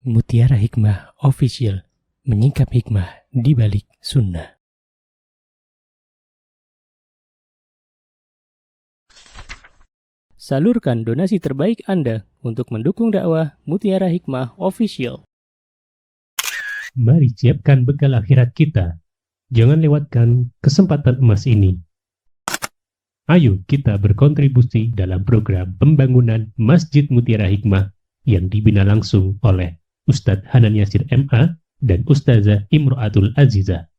Mutiara Hikmah Official, menyingkap hikmah di balik sunnah. Salurkan donasi terbaik Anda untuk mendukung dakwah Mutiara Hikmah Official. Mari siapkan bekal akhirat kita. Jangan lewatkan kesempatan emas ini. Ayo kita berkontribusi dalam program pembangunan Masjid Mutiara Hikmah yang dibina langsung oleh Ustadz Hanan Yasir MA dan Ustazah Imro'atul Azizah.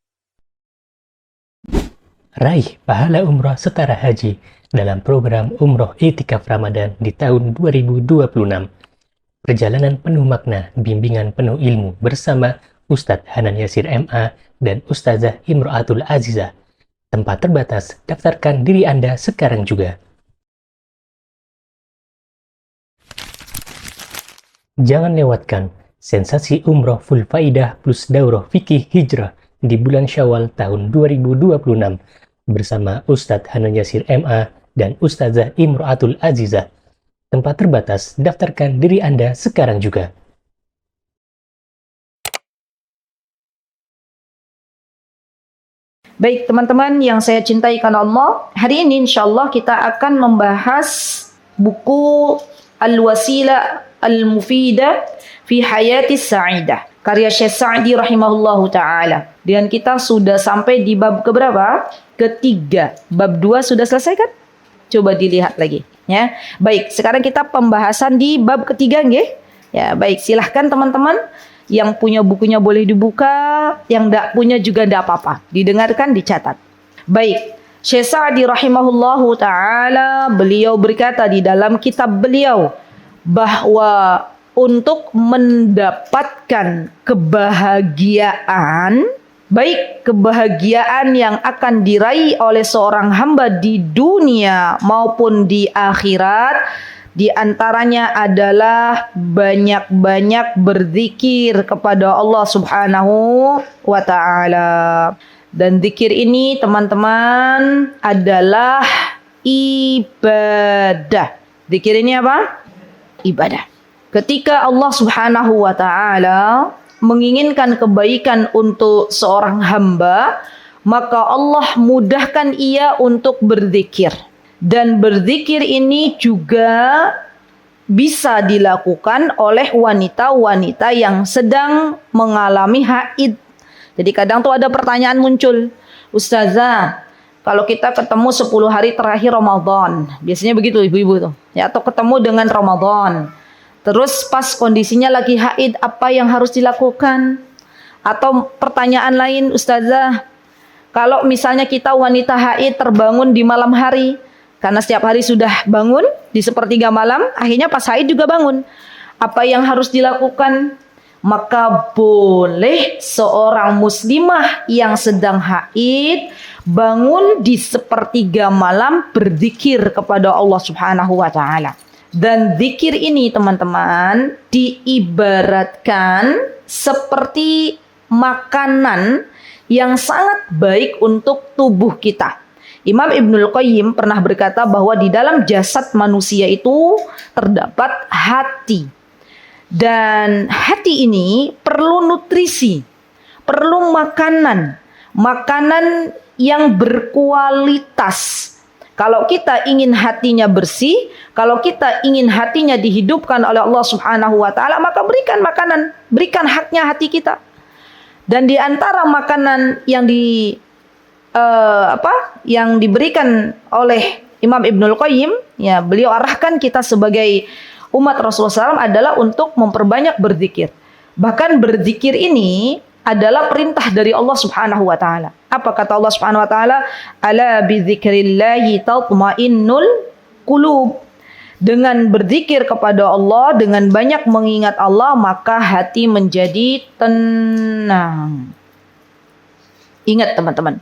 Raih pahala umroh setara haji dalam program Umroh Iktikaf Ramadan di tahun 2026. Perjalanan penuh makna, bimbingan penuh ilmu bersama Ustadz Hanan Yasir MA dan Ustazah Imro'atul Azizah. Tempat terbatas, daftarkan diri Anda sekarang juga. Jangan lewatkan sensasi umroh full faidah plus daurah fikih hijrah di bulan Syawal tahun 2026 bersama Ustadz Hanan Yasir MA dan Ustazah Imro'atul Azizah. Tempat terbatas, daftarkan diri Anda sekarang juga. Baik teman-teman yang saya cintai karena Allah, hari ini insyaAllah kita akan membahas buku Al-Wasilah Al-Mufidah fi Hayatis Sa'idah, karya Syekh Sa'di rahimahullahu ta'ala. Dan kita sudah sampai di bab keberapa? Ketiga. Bab 2 sudah selesai kan? Coba dilihat lagi ya. Baik, sekarang kita pembahasan di bab ketiga nggih. Ya, baik, silahkan teman-teman. Yang punya bukunya boleh dibuka, yang tidak punya juga tidak apa-apa. Didengarkan, dicatat. Baik, Syekh Sa'di rahimahullahu ta'ala, beliau berkata di dalam kitab beliau, bahwa untuk mendapatkan kebahagiaan, baik kebahagiaan yang akan diraih oleh seorang hamba di dunia maupun di akhirat, di antaranya adalah banyak-banyak berzikir kepada Allah Subhanahu wa ta'ala. Dan zikir ini teman-teman adalah ibadah. Zikir ini apa? Ibadah. Ketika Allah Subhanahu wa ta'ala menginginkan kebaikan untuk seorang hamba, maka Allah mudahkan ia untuk berzikir. Dan berzikir ini juga bisa dilakukan oleh wanita-wanita yang sedang mengalami haid. Jadi kadang tuh ada pertanyaan muncul, Ustazah, kalau kita ketemu 10 hari terakhir Ramadan, biasanya begitu ibu-ibu tuh, ya, atau ketemu dengan Ramadan, terus pas kondisinya lagi haid, apa yang harus dilakukan? Atau pertanyaan lain, Ustazah, kalau misalnya kita wanita haid terbangun di malam hari, karena setiap hari sudah bangun di sepertiga malam, akhirnya pas haid juga bangun, apa yang harus dilakukan? Maka boleh seorang muslimah yang sedang haid bangun di sepertiga malam berzikir kepada Allah Subhanahu wa ta'ala. Dan zikir ini teman-teman diibaratkan seperti makanan yang sangat baik untuk tubuh kita. Imam Ibnul Qayyim pernah berkata bahwa di dalam jasad manusia itu terdapat hati. Dan hati ini perlu nutrisi, perlu makanan yang berkualitas. Kalau kita ingin hatinya bersih, kalau kita ingin hatinya dihidupkan oleh Allah Subhanahu wa ta'ala, maka berikan makanan, berikan haknya hati kita. Dan di antara makanan yang yang diberikan oleh Imam Ibnul Qayyim, ya, beliau arahkan kita sebagai umat Rasulullah SAW adalah untuk memperbanyak berzikir. Bahkan berzikir ini adalah perintah dari Allah Subhanahu wa ta'ala. Apa kata Allah Subhanahu wa ta'ala? Ala bidzikrillahi tatma'innul qulub. Dengan berzikir kepada Allah, dengan banyak mengingat Allah, maka hati menjadi tenang. Ingat teman-teman,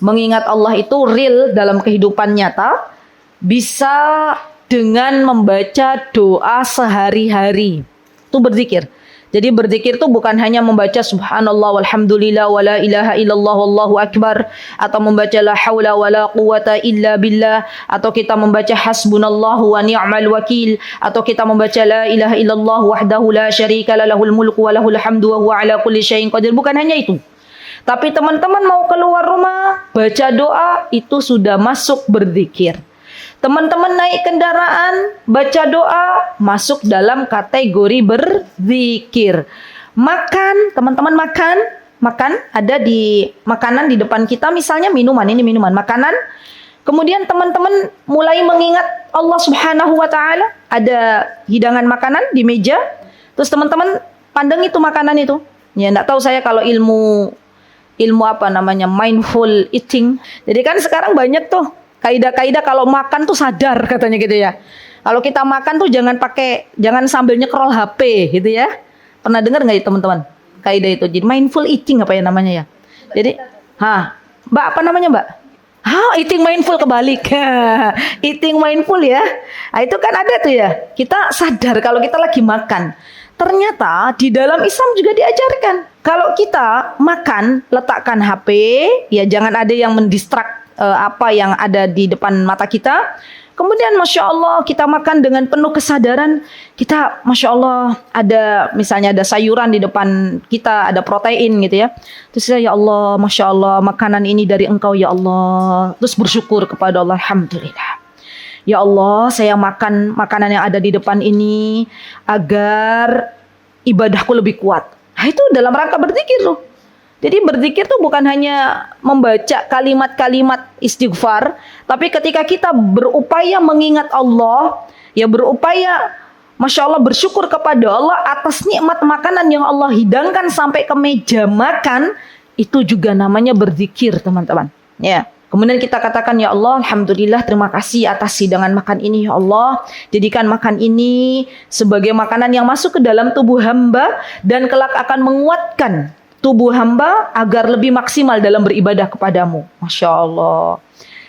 mengingat Allah itu real dalam kehidupan nyata, bisa dengan membaca doa sehari-hari. Itu berzikir. Jadi berzikir itu bukan hanya membaca subhanallah walhamdulillah wala ilaha illallah wallahu akbar, atau membaca la haula wala quwata illa billah, atau kita membaca hasbunallahu wa ni'mal wakil, atau kita membaca la ilaha illallah wahdahu la syarika lahul mulku wa lahul hamdu wa huwa ala kulli syai'in qadir. Bukan hanya itu. Tapi teman-teman mau keluar rumah, baca doa, itu sudah masuk berzikir. Teman-teman naik kendaraan, baca doa, masuk dalam kategori berzikir. Makan, teman-teman makan, ada di makanan di depan kita, misalnya minuman, ini minuman, makanan. Kemudian teman-teman mulai mengingat Allah Subhanahu wa Ta'ala, ada hidangan makanan di meja. Terus teman-teman pandang itu makanan itu. Ya, enggak tahu saya kalau ilmu apa namanya, mindful eating. Jadi kan sekarang banyak tuh kaidah-kaidah kalau makan tuh sadar katanya gitu ya. Kalau kita makan tuh jangan sambil nyekrol HP gitu ya. Pernah dengar nggak ya teman-teman? Kaidah itu. Jadi mindful eating apa ya namanya ya? Jadi, Mbak apa namanya Mbak? Eating mindful kebalik. Eating mindful ya. Nah, itu kan ada tuh ya. Kita sadar kalau kita lagi makan. Ternyata di dalam Islam juga diajarkan. Kalau kita makan, letakkan HP, ya jangan ada yang mendistrak apa yang ada di depan mata kita. Kemudian Masya Allah kita makan dengan penuh kesadaran. Kita Masya Allah misalnya ada sayuran di depan kita, ada protein gitu ya. Terus ya Allah Masya Allah makanan ini dari Engkau ya Allah. Terus bersyukur kepada Allah, alhamdulillah. Ya Allah, saya makan makanan yang ada di depan ini agar ibadahku lebih kuat. Nah, itu dalam rangka berzikir loh. Jadi berzikir tuh bukan hanya membaca kalimat-kalimat istighfar, tapi ketika kita berupaya mengingat Allah, ya berupaya Masya Allah bersyukur kepada Allah atas nikmat makanan yang Allah hidangkan sampai ke meja makan, itu juga namanya berzikir teman-teman. Ya. Kemudian kita katakan, ya Allah, alhamdulillah, terima kasih atas hidangan makan ini, ya Allah. Jadikan makan ini sebagai makanan yang masuk ke dalam tubuh hamba dan kelak akan menguatkan tubuh hamba agar lebih maksimal dalam beribadah kepadamu. Masya Allah.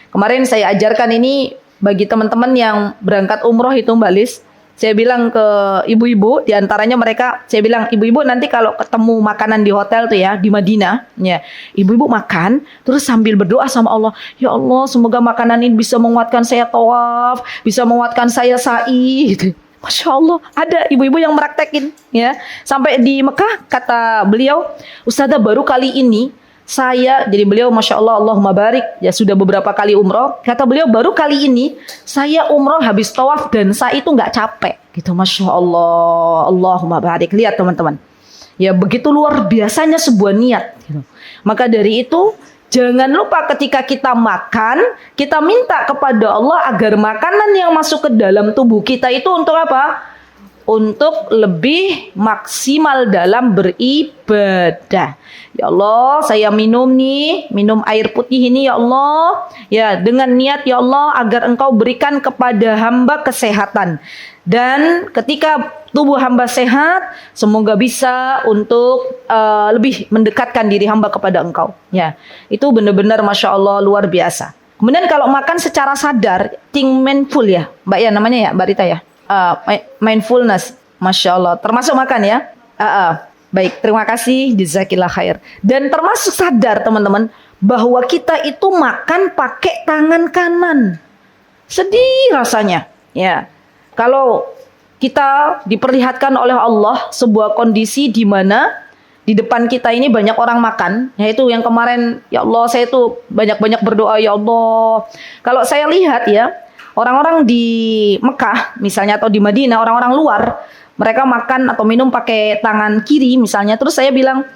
Kemarin saya ajarkan ini bagi teman-teman yang berangkat umroh itu Mbak Lis. Saya bilang ke ibu-ibu, diantaranya mereka, saya bilang, ibu-ibu nanti kalau ketemu makanan di hotel tuh ya, di Madinah, ya, ibu-ibu makan, terus sambil berdoa sama Allah, ya Allah, semoga makanan ini bisa menguatkan saya tawaf, bisa menguatkan saya sa'i, gitu. Masya Allah, ada ibu-ibu yang meraktekin, ya. Sampai di Mekah, kata beliau, Ustazah baru kali ini, jadi beliau Masya Allah, Allahumma barik, ya sudah beberapa kali umroh. Kata beliau baru kali ini saya umroh habis tawaf dan sa'i itu nggak capek gitu. Masya Allah, Allahumma barik. Lihat teman-teman, ya begitu luar biasanya sebuah niat gitu. Maka dari itu jangan lupa ketika kita makan, kita minta kepada Allah agar makanan yang masuk ke dalam tubuh kita itu untuk apa? Untuk lebih maksimal dalam beribadah. Ya Allah, saya minum air putih ini ya Allah, ya dengan niat ya Allah agar Engkau berikan kepada hamba kesehatan. Dan ketika tubuh hamba sehat, semoga bisa untuk lebih mendekatkan diri hamba kepada Engkau. Ya, itu benar-benar Masya Allah luar biasa. Kemudian kalau makan secara sadar, think mindful ya, Mbak ya namanya ya, Mbak Rita ya. Mindfulness, Masya Allah, termasuk makan ya. Baik, terima kasih, jazakillah khair. Dan termasuk sadar teman-teman bahwa kita itu makan pakai tangan kanan. Sedih rasanya, ya. Kalau kita diperlihatkan oleh Allah sebuah kondisi di mana di depan kita ini banyak orang makan, yaitu yang kemarin, ya Allah, saya itu banyak-banyak berdoa, ya Allah. Kalau saya lihat ya, orang-orang di Mekah misalnya atau di Madinah, orang-orang luar, mereka makan atau minum pakai tangan kiri misalnya. Terus saya bilang,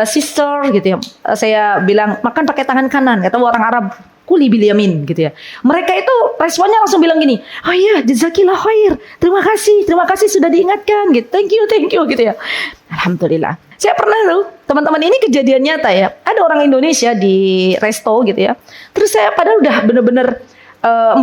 sister gitu ya, saya bilang makan pakai tangan kanan. Kata orang Arab, kuli bil yamin gitu ya. Mereka itu responnya langsung bilang gini, oh iya, jazakillah khair, terima kasih sudah diingatkan gitu, thank you gitu ya. Alhamdulillah. Saya pernah tuh, teman-teman, ini kejadian nyata ya. Ada orang Indonesia di resto gitu ya. Terus saya padahal udah bener-bener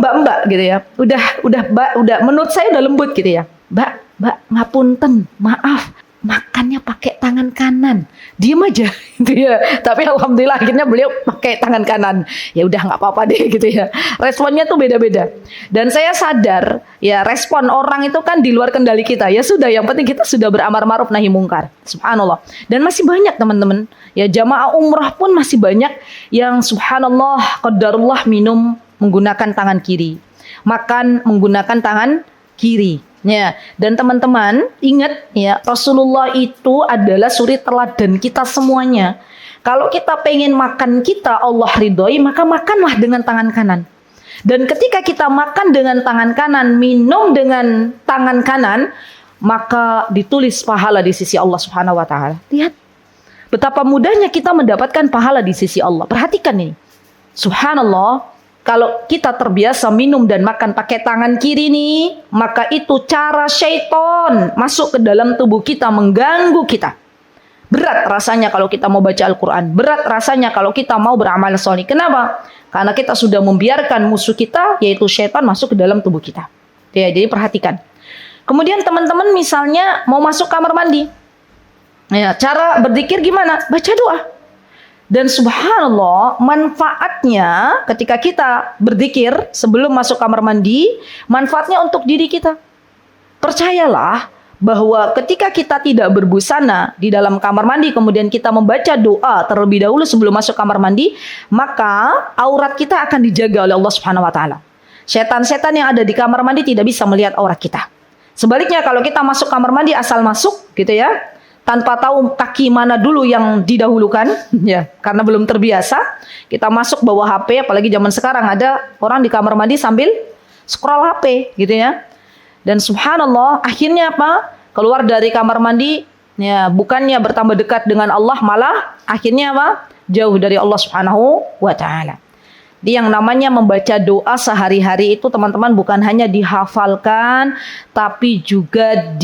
mbak-mbak gitu ya, udah menurut saya udah lembut gitu ya, mbak ngapunten, maaf makannya pakai tangan kanan, diem aja gitu ya. Tapi alhamdulillah akhirnya beliau pakai tangan kanan. Ya udah nggak apa-apa deh gitu ya. Responnya tuh beda-beda. Dan saya sadar ya respon orang itu kan di luar kendali kita. Ya sudah, yang penting kita sudah beramar ma'ruf nahi mungkar. Subhanallah. Dan masih banyak teman-teman. Ya jamaah umrah pun masih banyak yang subhanallah qadarullah minum menggunakan tangan kiri, makan menggunakan tangan kiri. Ya, dan teman-teman ingat ya, Rasulullah itu adalah suri teladan kita semuanya. Kalau kita pengen makan kita Allah ridhoi, maka makanlah dengan tangan kanan. Dan ketika kita makan dengan tangan kanan, minum dengan tangan kanan, maka ditulis pahala di sisi Allah Subhanahu wa taala. Lihat betapa mudahnya kita mendapatkan pahala di sisi Allah. Perhatikan ini. Subhanallah. Kalau kita terbiasa minum dan makan pakai tangan kiri nih, maka itu cara syaitan masuk ke dalam tubuh kita, mengganggu kita. Berat rasanya kalau kita mau baca Al-Quran. Berat rasanya kalau kita mau beramal sholih. Kenapa? Karena kita sudah membiarkan musuh kita, yaitu syaitan, masuk ke dalam tubuh kita. Ya, jadi perhatikan. Kemudian teman-teman misalnya mau masuk kamar mandi. Ya, cara berzikir gimana? Baca doa. Dan subhanallah, manfaatnya ketika kita berzikir sebelum masuk kamar mandi, manfaatnya untuk diri kita. Percayalah bahwa ketika kita tidak berbusana di dalam kamar mandi, kemudian kita membaca doa terlebih dahulu sebelum masuk kamar mandi, maka aurat kita akan dijaga oleh Allah Subhanahu wa taala. Setan-setan yang ada di kamar mandi tidak bisa melihat aurat kita. Sebaliknya kalau kita masuk kamar mandi asal masuk gitu ya, tanpa tahu kaki mana dulu yang didahulukan, ya, karena belum terbiasa, kita masuk bawa HP, apalagi zaman sekarang ada orang di kamar mandi sambil scroll HP, gitu ya. Dan subhanallah, akhirnya apa? Keluar dari kamar mandi, ya, bukannya bertambah dekat dengan Allah, malah akhirnya apa? Jauh dari Allah Subhanahu wa taala. Jadi yang namanya membaca doa sehari-hari itu teman-teman bukan hanya dihafalkan, tapi juga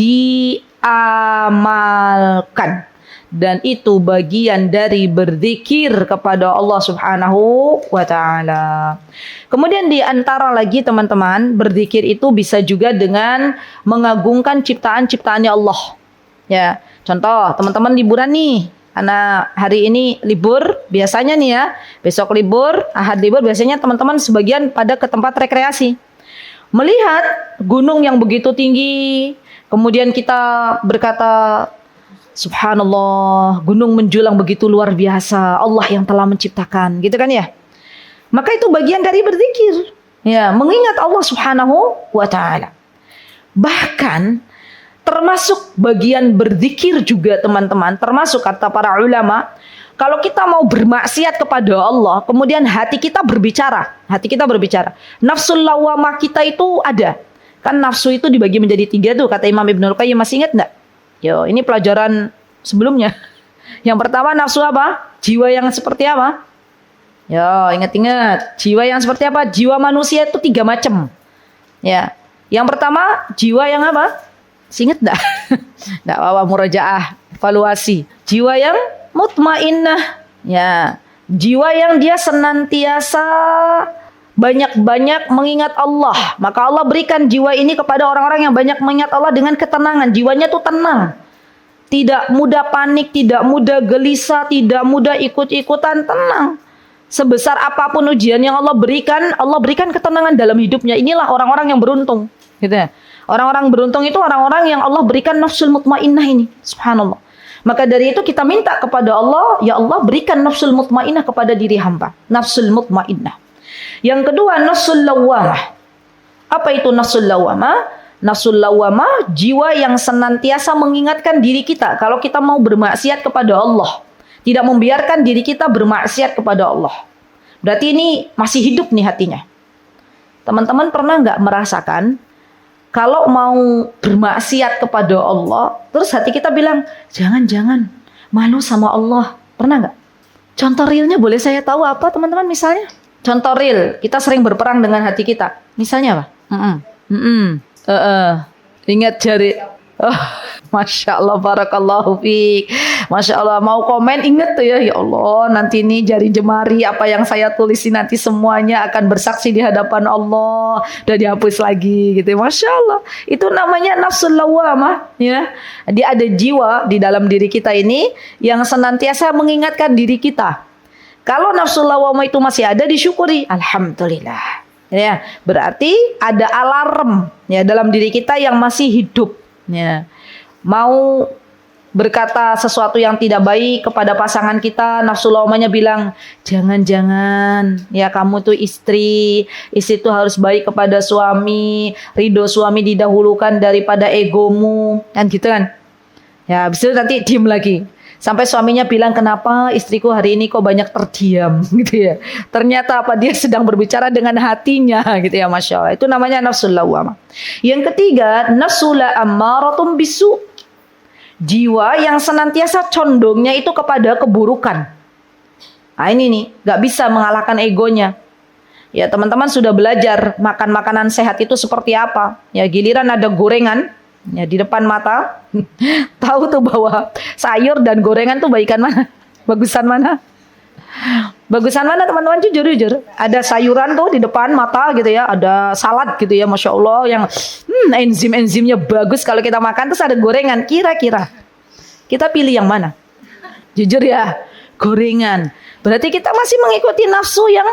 amalkan, dan itu bagian dari berzikir kepada Allah Subhanahu wa taala. Kemudian di antara lagi teman-teman, berzikir itu bisa juga dengan mengagungkan ciptaan-ciptaannya Allah. Ya, contoh teman-teman liburan nih, karena hari ini libur, biasanya nih ya, besok libur, Ahad libur, biasanya teman-teman sebagian pada ke tempat rekreasi. Melihat gunung yang begitu tinggi, kemudian kita berkata, subhanallah, gunung menjulang begitu luar biasa, Allah yang telah menciptakan, gitu kan ya. Maka itu bagian dari berzikir, ya, mengingat Allah Subhanahu wa taala. Bahkan termasuk bagian berzikir juga teman-teman, termasuk kata para ulama, kalau kita mau bermaksiat kepada Allah, kemudian hati kita berbicara, nafsul lawamah kita itu ada. Kan nafsu itu dibagi menjadi 3 tuh, kata Imam Ibnul Qayyim, masih ingat enggak? Yo, ini pelajaran sebelumnya. Yang pertama nafsu apa? Jiwa yang seperti apa? Yo, ingat-ingat. Jiwa yang seperti apa? Jiwa manusia itu 3 macam. Ya. Yang pertama, jiwa yang apa? Masih ingat enggak? Enggak apa-apa, murajaah, evaluasi. Jiwa yang mutmainnah. Ya. Jiwa yang dia senantiasa banyak-banyak mengingat Allah. Maka Allah berikan jiwa ini kepada orang-orang yang banyak mengingat Allah dengan ketenangan. Jiwanya tuh tenang. Tidak mudah panik, tidak mudah gelisah, tidak mudah ikut-ikutan, tenang. Sebesar apapun ujian yang Allah berikan ketenangan dalam hidupnya. Inilah orang-orang yang beruntung. Gitu ya. Orang-orang beruntung itu orang-orang yang Allah berikan nafsul mutmainnah ini. Subhanallah. Maka dari itu kita minta kepada Allah, ya Allah berikan nafsul mutmainnah kepada diri hamba. Nafsul mutmainnah. Yang kedua, nafsul lawamah. Apa itu nafsul lawamah? Nafsul lawamah, jiwa yang senantiasa mengingatkan diri kita kalau kita mau bermaksiat kepada Allah. Tidak membiarkan diri kita bermaksiat kepada Allah. Berarti ini masih hidup nih hatinya. Teman-teman pernah nggak merasakan kalau mau bermaksiat kepada Allah, terus hati kita bilang, jangan, malu sama Allah. Pernah nggak? Contoh realnya boleh saya tahu apa teman-teman misalnya? Contoh real, kita sering berperang dengan hati kita. Misalnya apa? Ingat jari. Oh, Masya Allah, barakallahu fiik. Masya Allah, mau komen inget tuh ya Allah, nanti ini jari jemari apa yang saya tulis ini nanti semuanya akan bersaksi di hadapan Allah, udah dihapus lagi gitu. Masya Allah, itu namanya nafsul lawamah ya. Dia ada jiwa di dalam diri kita ini yang senantiasa mengingatkan diri kita. Kalau nafsul lawamah itu masih ada, disyukuri, alhamdulillah. Ya, berarti ada alarm ya dalam diri kita yang masih hidup. Ya. Mau berkata sesuatu yang tidak baik kepada pasangan kita, nafsu lawamanya bilang, jangan-jangan ya kamu tuh istri tuh harus baik kepada suami, ridho suami didahulukan daripada egomu, kan gitu kan. Ya, habis itu nanti diem lagi. Sampai suaminya bilang, kenapa istriku hari ini kok banyak terdiam gitu ya. Ternyata apa, dia sedang berbicara dengan hatinya gitu ya, Masya Allah. Itu namanya nafsul lawamah. Yang ketiga, nafsul ammaratun bisu. Jiwa yang senantiasa condongnya itu kepada keburukan. Nah ini nih, gak bisa mengalahkan egonya. Ya teman-teman sudah belajar makan makanan sehat itu seperti apa. Ya giliran ada gorengan ya di depan mata, tahu tuh bahwa sayur dan gorengan tuh baikan mana? Bagusan mana? Bagusan mana teman-teman, jujur. Ada sayuran tuh di depan mata gitu ya, ada salad gitu ya, Masya Allah yang enzim-enzimnya bagus kalau kita makan, terus ada gorengan, kira-kira kita pilih yang mana? Jujur ya, gorengan. Berarti kita masih mengikuti nafsu yang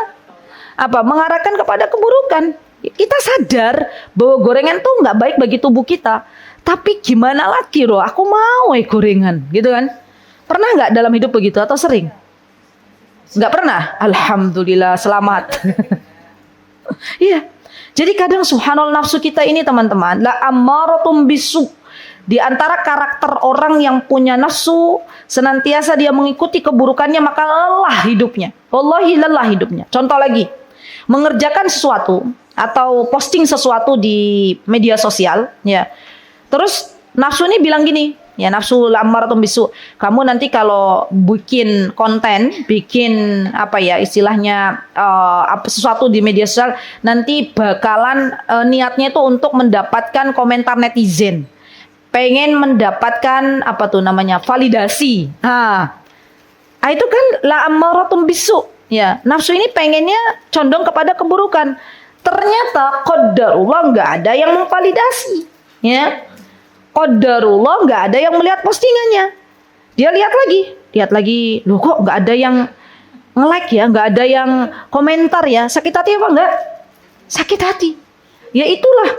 apa? Mengarahkan kepada keburukan. Kita sadar bahwa gorengan tuh nggak baik bagi tubuh kita, tapi gimana lagi loh, aku mau gorengan gitu kan. Pernah nggak dalam hidup begitu atau sering? Nggak pernah? Alhamdulillah, selamat. Iya. Jadi kadang subhanallah nafsu kita ini teman-teman, la ammaratum bisu. Di antara karakter orang yang punya nafsu, senantiasa dia mengikuti keburukannya, maka lelah hidupnya. Wallahi lelah hidupnya. Contoh lagi, mengerjakan sesuatu atau posting sesuatu di media sosial, ya. Terus nafsu ini bilang gini, ya nafsu ammaratun bisu, kamu nanti kalau bikin konten, bikin apa ya istilahnya sesuatu di media sosial, nanti bakalan niatnya itu untuk mendapatkan komentar netizen, pengen mendapatkan apa tuh namanya validasi. Itu kan la ammaratun bisu, ya nafsu ini pengennya condong kepada keburukan. Ternyata qadarullah nggak ada yang memvalidasi, ya. Qadarullah nggak ada yang melihat postingannya. Dia lihat lagi, loh kok nggak ada yang nge-like ya, nggak ada yang komentar ya. Sakit hati apa enggak? Sakit hati. Ya itulah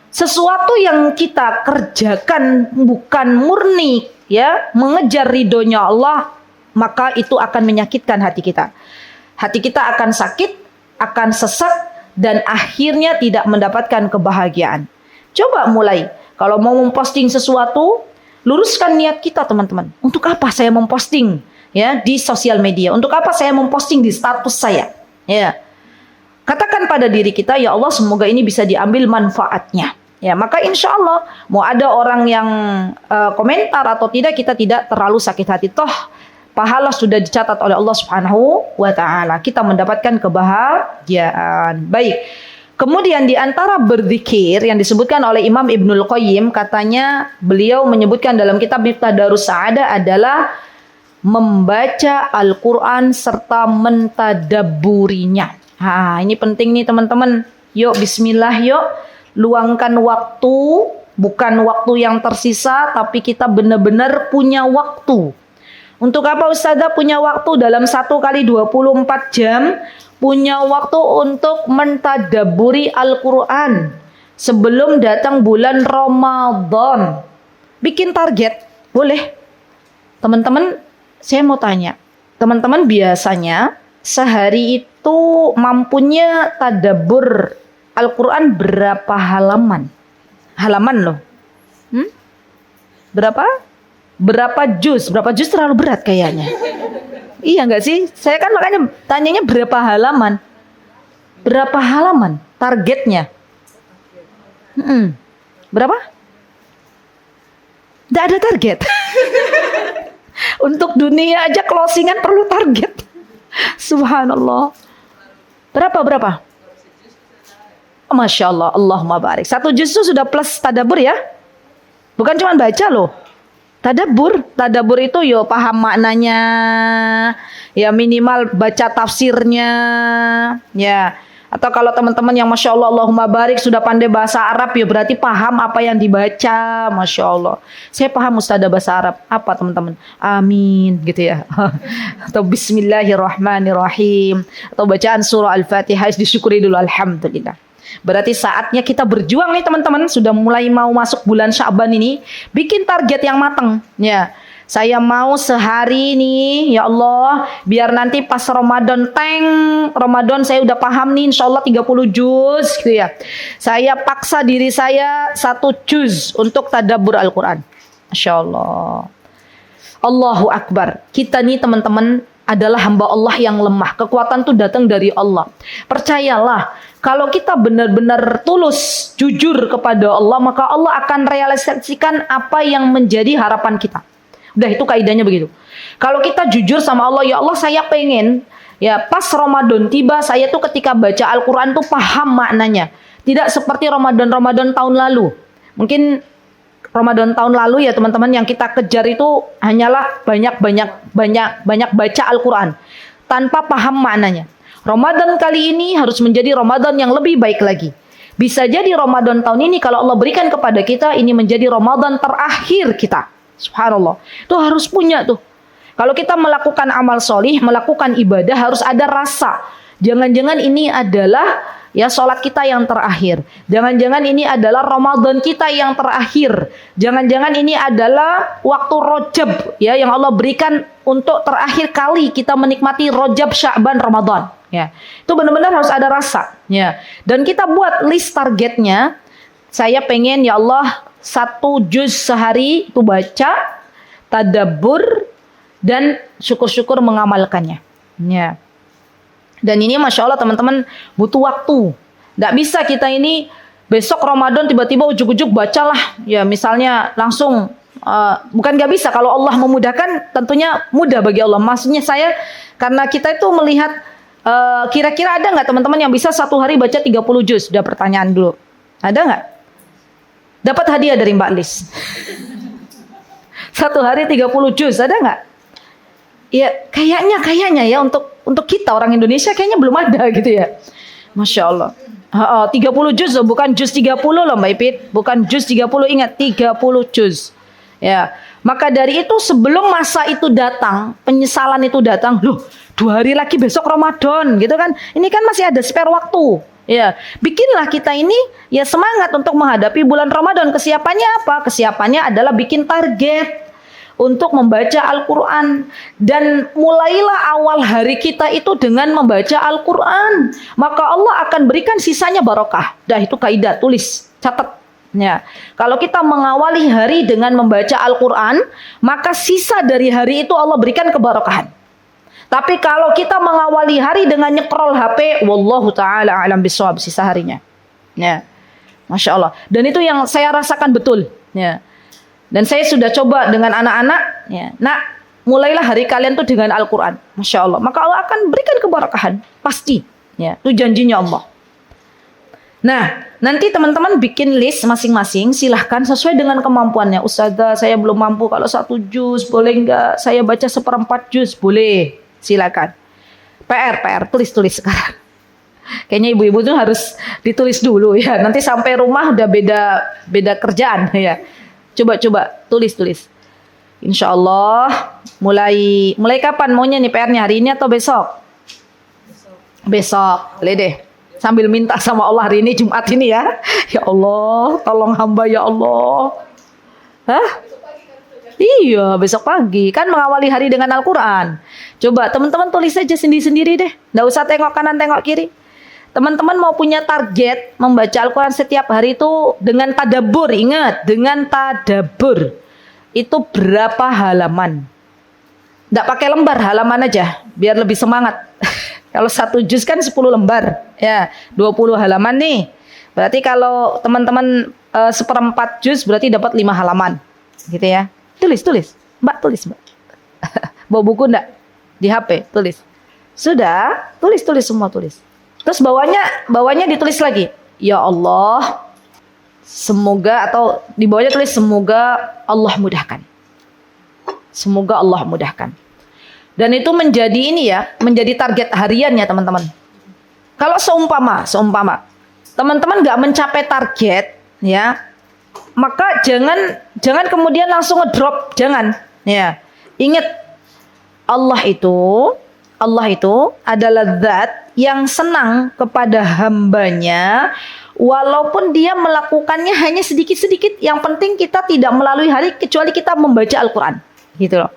sesuatu yang kita kerjakan bukan murni ya mengejar ridhonya Allah, maka itu akan menyakitkan hati kita. Hati kita akan sakit, akan sesak, dan akhirnya tidak mendapatkan kebahagiaan. Coba mulai. Kalau mau memposting sesuatu, luruskan niat kita teman-teman. Untuk apa saya memposting ya di sosial media? Untuk apa saya memposting di status saya? Ya. Katakan pada diri kita, ya Allah semoga ini bisa diambil manfaatnya. Ya, maka insya Allah mau ada orang yang komentar atau tidak, kita tidak terlalu sakit hati. Toh pahala sudah dicatat oleh Allah Subhanahu wa taala. Kita mendapatkan kebahagiaan. Baik. Kemudian di antara berzikir yang disebutkan oleh Imam Ibnul Qayyim, katanya beliau menyebutkan dalam kitab Miftadarus Sa'adah adalah membaca Al-Qur'an serta mentadabburinya. Ini penting nih teman-teman. Yuk bismillah yuk. Luangkan waktu, bukan waktu yang tersisa, tapi kita benar-benar punya waktu. Untuk apa Ustazah punya waktu dalam 1 kali 24 jam? Punya waktu untuk mentadabburi Al-Quran sebelum datang bulan Ramadan. Bikin target, boleh. Teman-teman, saya mau tanya. Teman-teman biasanya sehari itu mampunya tadabbur Al-Quran berapa halaman? Halaman loh. Berapa? Berapa juz? Berapa juz terlalu berat kayaknya. Iya nggak sih? Saya kan makanya tanyanya berapa halaman? Berapa halaman targetnya? Berapa? Nggak ada target. Untuk dunia aja closingan perlu target. Subhanallah. Berapa? Masya Allah, Allahumma barik. 1 juz itu sudah plus tadabbur ya? Bukan cuma baca loh. Tadabbur itu yo paham maknanya, ya minimal baca tafsirnya, ya. Atau kalau teman-teman yang Masya Allah, Allahumma barik sudah pandai bahasa Arab, ya berarti paham apa yang dibaca. Masya Allah, saya paham Ustazah bahasa Arab. Apa teman-teman? Amin gitu ya. Atau Bismillahirrahmanirrahim. Atau bacaan surah Al-Fatihah disyukuri dulu, Alhamdulillah. Berarti saatnya kita berjuang nih teman-teman. Sudah mulai mau masuk bulan Sya'ban ini, bikin target yang matang. Ya, saya mau sehari nih, ya Allah, biar nanti pas Ramadan Ramadan saya udah paham nih, insya Allah 30 juz gitu ya. Saya paksa diri saya 1 juz untuk tadabbur Al-Quran. Masya Allah. Allahu Akbar. Kita nih teman-teman adalah hamba Allah yang lemah. Kekuatan tuh datang dari Allah. Percayalah, kalau kita benar-benar tulus, jujur kepada Allah, maka Allah akan realisasikan apa yang menjadi harapan kita. Udah, itu kaidahnya begitu. Kalau kita jujur sama Allah, ya Allah saya pengen, ya pas Ramadan tiba, saya tuh ketika baca Al-Quran tuh paham maknanya. Tidak seperti Ramadan tahun lalu. Mungkin Ramadan tahun lalu ya teman-teman, yang kita kejar itu hanyalah banyak baca Al-Quran tanpa paham maknanya. Ramadan kali ini harus menjadi Ramadan yang lebih baik lagi. Bisa jadi Ramadan tahun ini kalau Allah berikan kepada kita, ini menjadi Ramadan terakhir kita. Subhanallah. Itu harus punya tuh. Kalau kita melakukan amal solih, melakukan ibadah, harus ada rasa. Jangan-jangan ini adalah ya sholat kita yang terakhir. Jangan-jangan ini adalah Ramadan kita yang terakhir. Jangan-jangan ini adalah waktu Rajab ya yang Allah berikan untuk terakhir kali kita menikmati Rajab, Sya'ban, Ramadan. Ya, itu benar-benar harus ada rasa. Ya, dan kita buat list targetnya. Saya pengen ya Allah 1 juz sehari itu baca, tadabbur, dan syukur-syukur mengamalkannya. Ya. Dan ini Masya Allah teman-teman butuh waktu. Tidak bisa kita ini besok Ramadan tiba-tiba ujuk-ujuk bacalah. Ya misalnya langsung, bukan gak bisa. Kalau Allah memudahkan tentunya mudah bagi Allah. Maksudnya saya, karena kita itu melihat kira-kira ada nggak teman-teman yang bisa 1 hari baca 30 juz? Sudah pertanyaan dulu. Ada nggak? Dapat hadiah dari Mbak Lis. 1 hari 30 juz, ada nggak? Ya kayaknya ya untuk kita orang Indonesia kayaknya belum ada gitu ya. Masya Allah. 30 juz loh, bukan juz 30 loh Mbak Ipit. Bukan juz 30, ingat 30 juz. Ya, maka dari itu sebelum masa itu datang, penyesalan itu datang, loh 2 hari lagi besok Ramadan gitu kan. Ini kan masih ada spare waktu. Ya, bikinlah kita ini ya semangat untuk menghadapi bulan Ramadan. Kesiapannya apa? Kesiapannya adalah bikin target untuk membaca Al-Quran. Dan mulailah awal hari kita itu dengan membaca Al-Quran. Maka Allah akan berikan sisanya barokah. Dah itu kaidah, tulis, catat. Ya. Kalau kita mengawali hari dengan membaca Al-Quran, maka sisa dari hari itu Allah berikan kebarokahan. Tapi kalau kita mengawali hari dengan nyekrol HP, wallahu ta'ala alam bisawab, sisa harinya. Ya. Masya Allah. Dan itu yang saya rasakan betul. Ya. Dan saya sudah coba dengan anak-anak. Ya. Nah, mulailah hari kalian tuh dengan Al-Quran. Masya Allah. Maka Allah akan berikan keberkahan. Pasti. Ya. Itu janjinya Allah. Nah, nanti teman-teman bikin list masing-masing. Silahkan sesuai dengan kemampuannya. Ustazah, saya belum mampu. Kalau 1 juz, boleh nggak? Saya baca 1/4 juz. Boleh. Silakan. PR, tulis sekarang. Kayaknya ibu-ibu tuh harus ditulis dulu ya. Nanti sampai rumah udah beda kerjaan ya. Coba tulis. Insya Allah mulai kapan maunya nih PR-nya, hari ini atau besok? Besok. Boleh deh. Sambil minta sama Allah hari ini Jumat ini ya. Ya Allah, tolong hamba ya Allah. Hah? Iya, besok pagi. Kan mengawali hari dengan Al-Quran. Coba teman-teman tulis saja sendiri-sendiri deh. Nggak usah tengok kanan, tengok kiri. Teman-teman mau punya target membaca Al-Quran setiap hari itu dengan tadabbur. Ingat, dengan tadabbur. Itu berapa halaman? Nggak pakai lembar, halaman aja. Biar lebih semangat. Kalau 1 juz kan 10 lembar. Ya, 20 halaman nih. Berarti kalau teman-teman 1/4 juz berarti dapat 5 halaman. Gitu ya. Tulis. Mbak, tulis Mbak. Bawa buku enggak? Di HP, tulis. Sudah, tulis semua tulis. Terus bawahnya ditulis lagi. Ya Allah, semoga, atau di bawahnya tulis semoga Allah mudahkan. Semoga Allah mudahkan. Dan itu menjadi menjadi target harian ya teman-teman. Kalau seumpama teman-teman nggak mencapai target ya, maka jangan kemudian langsung ngedrop, jangan ya. Ingat, Allah itu adalah zat yang senang kepada hambanya walaupun dia melakukannya hanya sedikit-sedikit. Yang penting kita tidak melalui hari kecuali kita membaca Al-Quran gitu loh.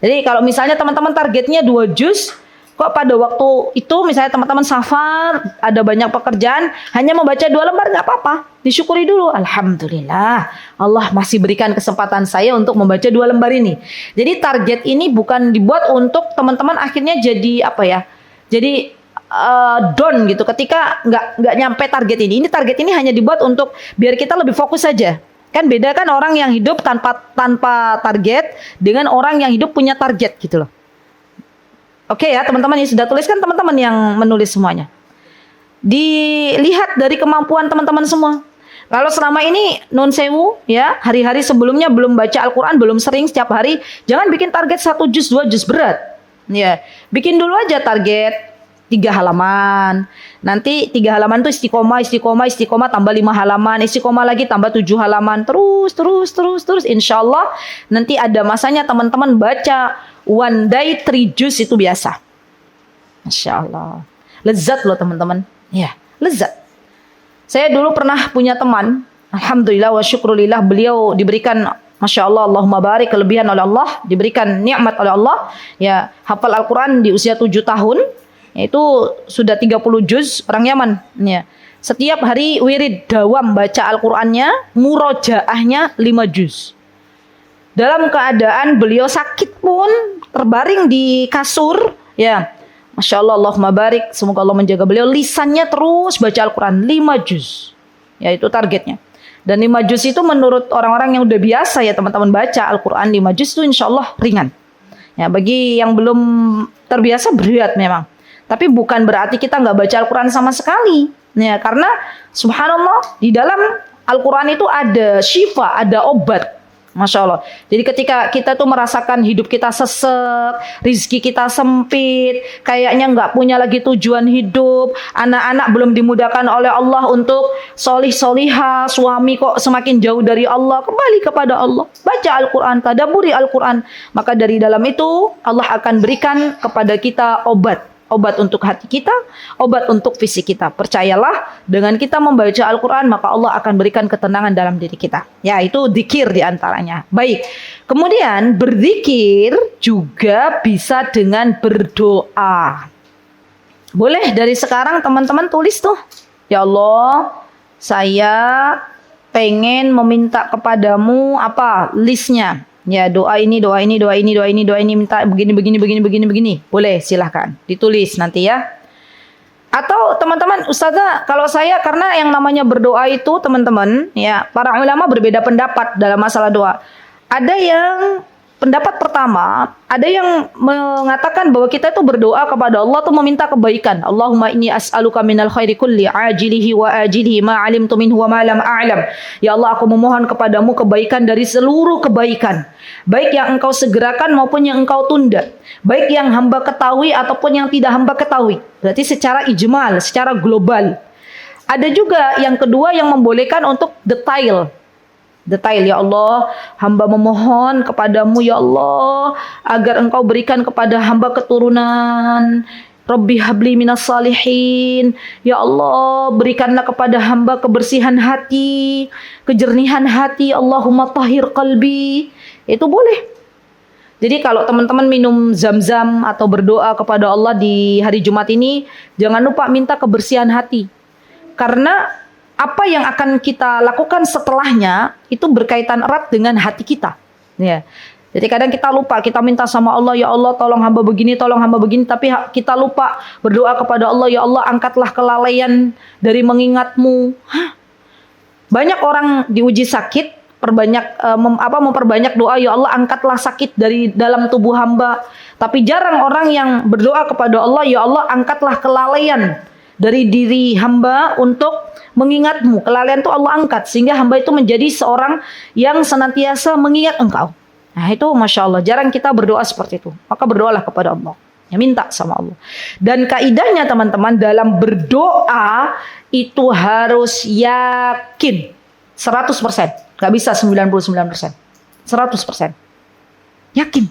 Jadi kalau misalnya teman-teman targetnya 2 juz, kok pada waktu itu misalnya teman-teman safar, ada banyak pekerjaan, hanya membaca 2 lembar nggak apa-apa, disyukuri dulu. Alhamdulillah, Allah masih berikan kesempatan saya untuk membaca 2 lembar ini. Jadi target ini bukan dibuat untuk teman-teman akhirnya jadi jadi down gitu ketika nggak nyampe target ini. Ini target ini hanya dibuat untuk biar kita lebih fokus saja. Kan beda kan orang yang hidup tanpa target dengan orang yang hidup punya target gitu loh. Oke ya teman-teman yang sudah tulis, kan teman-teman yang menulis semuanya. Dilihat dari kemampuan teman-teman semua. Kalau selama ini nun sewu ya, hari-hari sebelumnya belum baca Al-Quran, belum sering setiap hari, jangan bikin target 1 juz 2 juz, berat. Ya, bikin dulu aja target 3 halaman. Nanti 3 halaman tuh istiqomah tambah 5 halaman, istiqomah lagi tambah 7 halaman, terus. Insya Allah nanti ada masanya teman-teman baca one day 3 juz itu biasa. Masya Allah. Lezat loh teman-teman. Ya, lezat. Saya dulu pernah punya teman, alhamdulillah wa syukrulillah, beliau diberikan Masya Allah, Allahumma barik, kelebihan oleh Allah, diberikan nikmat oleh Allah, ya hafal Al-Quran di usia 7 tahun, itu sudah 30 juz, orang Yaman. Ya. Setiap hari wirid dawam baca Al-Qurannya, murojaahnya 5 juz. Dalam keadaan beliau sakit pun, terbaring di kasur, ya Masya Allah, Allahumma barik, semoga Allah menjaga beliau, lisannya terus baca Al-Quran 5 juz. Ya itu targetnya. Dan 5 juz itu menurut orang-orang yang udah biasa ya teman-teman baca Al-Quran 5 juz itu insya Allah ringan. Ya bagi yang belum terbiasa berat memang. Tapi bukan berarti kita nggak baca Al-Quran sama sekali. Ya, karena subhanallah di dalam Al-Quran itu ada syifa, ada obat. Masya Allah. Jadi ketika kita tuh merasakan hidup kita sesek, rizki kita sempit, kayaknya nggak punya lagi tujuan hidup, anak-anak belum dimudahkan oleh Allah untuk solih-solihah, suami kok semakin jauh dari Allah, kembali kepada Allah. Baca Al-Quran, tadaburi Al-Quran. Maka dari dalam itu Allah akan berikan kepada kita obat. Obat untuk hati kita, obat untuk fisik kita. Percayalah, dengan kita membaca Al-Quran, maka Allah akan berikan ketenangan dalam diri kita. Ya, itu dzikir diantaranya. Baik, kemudian berzikir juga bisa dengan berdoa. Boleh dari sekarang teman-teman tulis tuh. Ya Allah, saya pengen meminta kepadamu apa listnya. Ya doa ini minta begini. Boleh silahkan ditulis nanti ya. Atau teman-teman, Ustazah, kalau saya karena yang namanya berdoa itu teman-teman ya, para ulama berbeda pendapat dalam masalah doa. Ada yang pendapat pertama, ada yang mengatakan bahwa kita itu berdoa kepada Allah tuh meminta kebaikan. Allahumma inni as'aluka minal khairi kulli ajilihi wa ajilihi ma 'alimtu minhu wa ma lam a'lam. Ya Allah, aku memohon kepadamu kebaikan dari seluruh kebaikan, baik yang engkau segerakan maupun yang engkau tunda, baik yang hamba ketahui ataupun yang tidak hamba ketahui. Berarti secara ijmal, secara global. Ada juga yang kedua yang membolehkan untuk detail, ya Allah, hamba memohon kepadamu ya Allah agar engkau berikan kepada hamba keturunan. Rabbi habli minas salihin. Ya Allah, berikanlah kepada hamba kebersihan hati, kejernihan hati. Allahumma tahhir qalbi. Itu boleh. Jadi kalau teman-teman minum zam-zam atau berdoa kepada Allah di hari Jumat ini, jangan lupa minta kebersihan hati. Karena apa yang akan kita lakukan setelahnya itu berkaitan erat dengan hati kita. Ya. Jadi kadang kita lupa, kita minta sama Allah, ya Allah tolong hamba begini, tapi kita lupa berdoa kepada Allah, ya Allah angkatlah kelalaian dari mengingatmu. Banyak orang diuji sakit, memperbanyak doa, ya Allah angkatlah sakit dari dalam tubuh hamba. Tapi jarang orang yang berdoa kepada Allah, ya Allah angkatlah kelalaian dari diri hamba untuk mengingatmu. Kelalaian itu Allah angkat sehingga hamba itu menjadi seorang yang senantiasa mengingat engkau. Nah itu Masya Allah, jarang kita berdoa seperti itu. Maka berdoalah kepada Allah. Ya, minta sama Allah. Dan kaidahnya teman-teman, dalam berdoa itu harus yakin 100%. Gak bisa 99%. 100%. Yakin.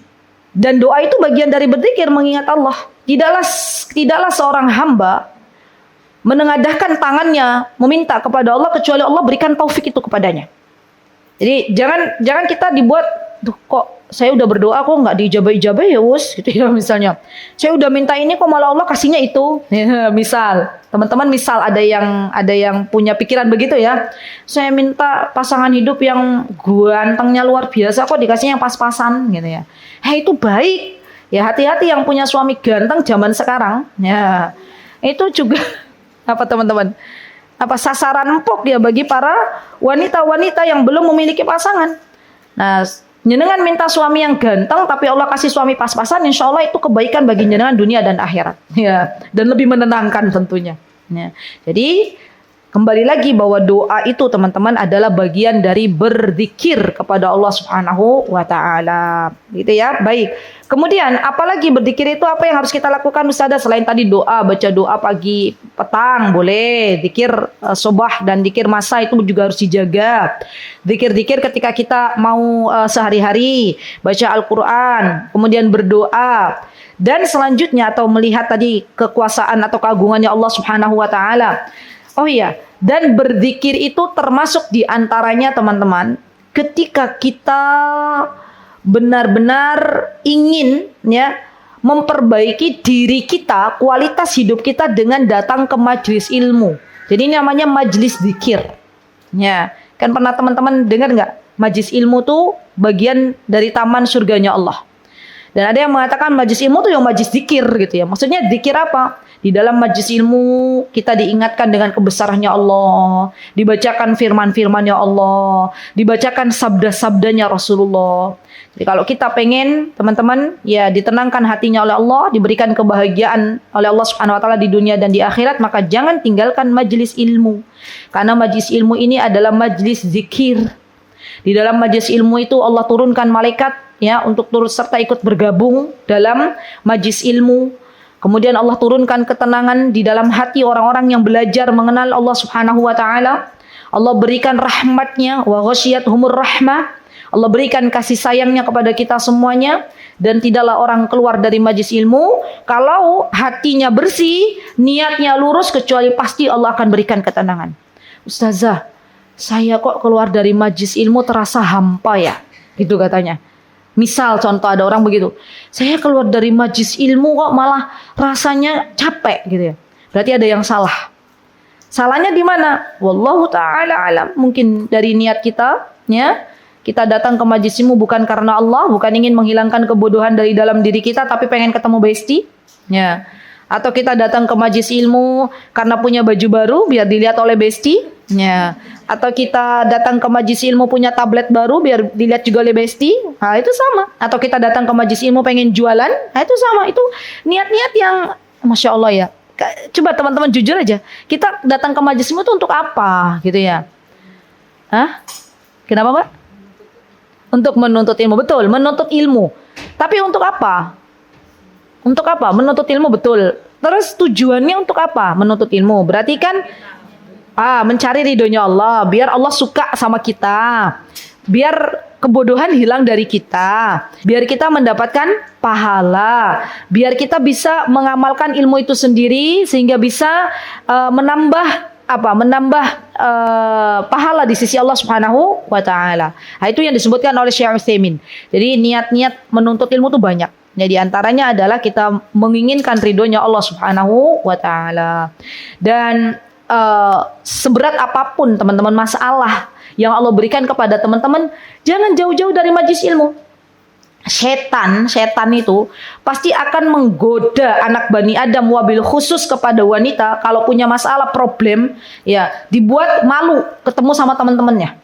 Dan doa itu bagian dari berzikir, mengingat Allah. Tidaklah seorang hamba menengadahkan tangannya meminta kepada Allah kecuali Allah berikan taufik itu kepadanya. Jadi jangan kita dibuat, duh kok saya udah berdoa kok nggak diijabah-ijabah ya Us, gitu ya misalnya. Saya udah minta ini kok malah Allah kasihnya itu. Ya, misal, teman-teman misal ada yang punya pikiran begitu ya. Saya minta pasangan hidup yang gantengnya luar biasa kok dikasihnya yang pas-pasan gitu ya. Itu baik. Ya hati-hati yang punya suami ganteng zaman sekarang. Ya. Itu juga apa teman-teman? Apa sasaran empuk ya bagi para wanita-wanita yang belum memiliki pasangan. Nah, jenengan minta suami yang ganteng tapi Allah kasih suami pas-pasan, insya Allah itu kebaikan bagi jenengan dunia dan akhirat. Ya, dan lebih menenangkan tentunya. Ya. Jadi kembali lagi bahwa doa itu teman-teman adalah bagian dari berzikir kepada Allah Subhanahu wa taala. Gitu ya. Baik. Kemudian apalagi berzikir itu apa yang harus kita lakukan Ustazah selain tadi doa, baca doa pagi, petang boleh, zikir sobah dan zikir masa itu juga harus dijaga. Zikir-zikir ketika kita mau sehari-hari, baca Al-Qur'an, kemudian berdoa. Dan selanjutnya atau melihat tadi kekuasaan atau keagungannya Allah Subhanahu wa taala. Oh iya, dan berzikir itu termasuk diantaranya teman-teman, ketika kita benar-benar ingin ya memperbaiki diri kita, kualitas hidup kita dengan datang ke majelis ilmu. Jadi ini namanya majelis zikir. Ya, kan pernah teman-teman dengar nggak? Majelis ilmu tuh bagian dari taman surganya Allah. Dan ada yang mengatakan majelis ilmu tuh yang majelis zikir gitu ya. Maksudnya zikir apa? Di dalam majelis ilmu kita diingatkan dengan kebesarannya Allah, dibacakan firman-firmannya Allah, dibacakan sabda-sabdanya Rasulullah. Jadi kalau kita pengen teman-teman ya ditenangkan hatinya oleh Allah, diberikan kebahagiaan oleh Allah Subhanahu wa taala di dunia dan di akhirat, maka jangan tinggalkan majelis ilmu. Karena majelis ilmu ini adalah majelis zikir. Di dalam majelis ilmu itu Allah turunkan malaikat ya untuk turut serta ikut bergabung dalam majelis ilmu. Kemudian Allah turunkan ketenangan di dalam hati orang-orang yang belajar mengenal Allah Subhanahu wa taala. Allah berikan rahmatnya, wa ghasyiyatuhumur rahmah. Allah berikan kasih sayangnya kepada kita semuanya, dan tidaklah orang keluar dari majelis ilmu kalau hatinya bersih, niatnya lurus, kecuali pasti Allah akan berikan ketenangan. Ustazah, saya kok keluar dari majelis ilmu terasa hampa ya, gitu katanya. Misal contoh ada orang begitu, saya keluar dari majelis ilmu kok malah rasanya capek gitu ya. Berarti ada yang salah. Salahnya di mana? Wallahu taala alam. Mungkin dari niat kita, ya. Kita datang ke majelis ilmu bukan karena Allah, bukan ingin menghilangkan kebodohan dari dalam diri kita, tapi pengen ketemu besti, ya. Atau kita datang ke majelis ilmu karena punya baju baru biar dilihat oleh besti, ya. Atau kita datang ke majelis ilmu punya tablet baru biar dilihat juga oleh besti, nah itu sama. Atau kita datang ke majelis ilmu pengen jualan, nah itu sama. Itu niat-niat yang Masya Allah ya. Coba teman-teman jujur aja, kita datang ke majelis ilmu itu untuk apa gitu ya? Hah? Kenapa Pak? Untuk menuntut ilmu, betul, menuntut ilmu. Tapi untuk apa? Untuk apa? Menuntut ilmu, betul. Terus tujuannya untuk apa? Menuntut ilmu. Berarti kan mencari ridhonya Allah, biar Allah suka sama kita, biar kebodohan hilang dari kita, biar kita mendapatkan pahala, biar kita bisa mengamalkan ilmu itu sendiri sehingga bisa menambah pahala di sisi Allah Subhanahu wa taala. Nah, itu yang disebutkan oleh Syekh Utsaimin. Jadi niat-niat menuntut ilmu itu banyak. Nah, di antaranya adalah kita menginginkan ridhonya Allah Subhanahu wa taala. Dan seberat apapun teman-teman masalah yang Allah berikan kepada teman-teman, jangan jauh-jauh dari majelis ilmu. Setan itu pasti akan menggoda anak Bani Adam, wabil khusus kepada wanita kalau punya masalah problem, ya dibuat malu ketemu sama teman-temannya.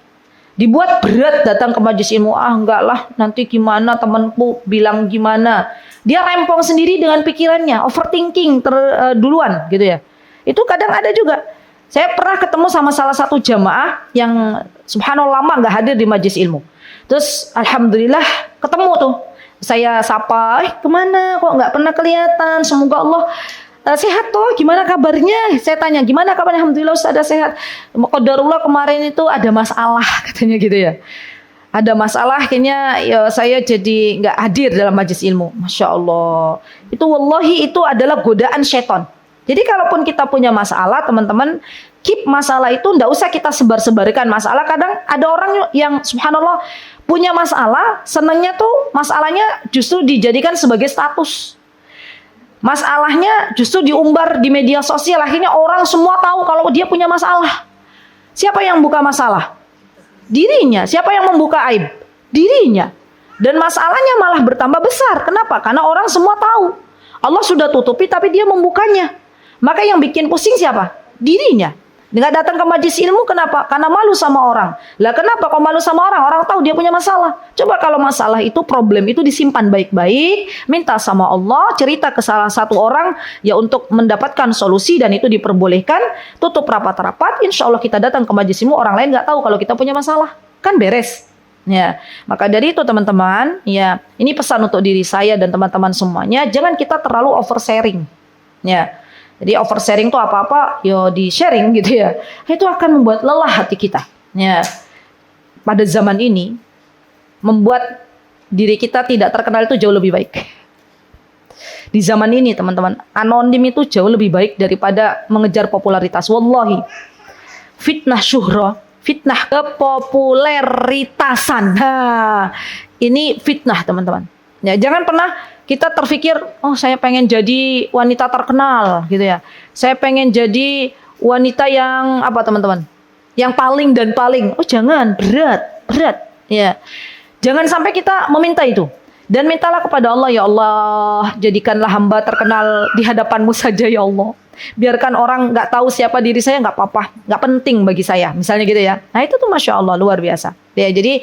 Dibuat berat datang ke majelis ilmu, enggak lah nanti gimana temanku bilang gimana. Dia rempong sendiri dengan pikirannya, overthinking duluan gitu ya. Itu kadang ada juga. Saya pernah ketemu sama salah satu jamaah yang subhanallah lama nggak hadir di majelis ilmu. Terus alhamdulillah ketemu tuh. Saya sapa, kemana kok nggak pernah kelihatan? Semoga Allah sehat toh, gimana kabarnya? Saya tanya, gimana kabarnya? Alhamdulillah Ustaz ada sehat. Qadarullah kemarin itu ada masalah katanya gitu ya. Ada masalah, kayaknya ya saya jadi nggak hadir dalam majelis ilmu. Masya Allah. Itu wallahi itu adalah godaan setan. Jadi kalaupun kita punya masalah, teman-teman, keep masalah itu nggak usah kita sebar-sebarkan masalah. Kadang ada orang yang subhanallah punya masalah, senangnya tuh masalahnya justru dijadikan sebagai status. Masalahnya justru diumbar di media sosial, akhirnya orang semua tahu kalau dia punya masalah. Siapa yang buka masalah? Dirinya. Siapa yang membuka aib? Dirinya. Dan masalahnya malah bertambah besar. Kenapa? Karena orang semua tahu. Allah sudah tutupi tapi dia membukanya. Maka yang bikin pusing siapa? Dirinya. Nggak datang ke majelis ilmu, kenapa? Karena malu sama orang. Lah kenapa kok malu sama orang? Orang tahu dia punya masalah. Coba kalau masalah itu, problem itu disimpan baik-baik, minta sama Allah, cerita ke salah satu orang ya untuk mendapatkan solusi dan itu diperbolehkan, tutup rapat-rapat, insya Allah kita datang ke majelis ilmu, orang lain nggak tahu kalau kita punya masalah. Kan beres. Ya, maka dari itu teman-teman, ya ini pesan untuk diri saya dan teman-teman semuanya, jangan kita terlalu oversharing. Ya. Jadi oversharing itu apa-apa, yo di sharing gitu ya. Itu akan membuat lelah hati kita. Ya. Pada zaman ini, membuat diri kita tidak terkenal itu jauh lebih baik. Di zaman ini teman-teman, anonim itu jauh lebih baik daripada mengejar popularitas. Wallahi, fitnah syuhra, fitnah kepopuleritasan. Nah, ini fitnah teman-teman. Ya, jangan pernah kita terpikir, oh saya pengen jadi wanita terkenal gitu ya. Saya pengen jadi wanita yang apa teman-teman? Yang paling dan paling. Oh jangan, berat ya. Jangan sampai kita meminta itu. Dan mintalah kepada Allah, ya Allah, jadikanlah hamba terkenal di hadapan-Mu saja ya Allah. Biarkan orang nggak tahu siapa diri saya, nggak apa-apa, nggak penting bagi saya. Misalnya gitu ya. Nah itu tuh Masya Allah, luar biasa. Ya, jadi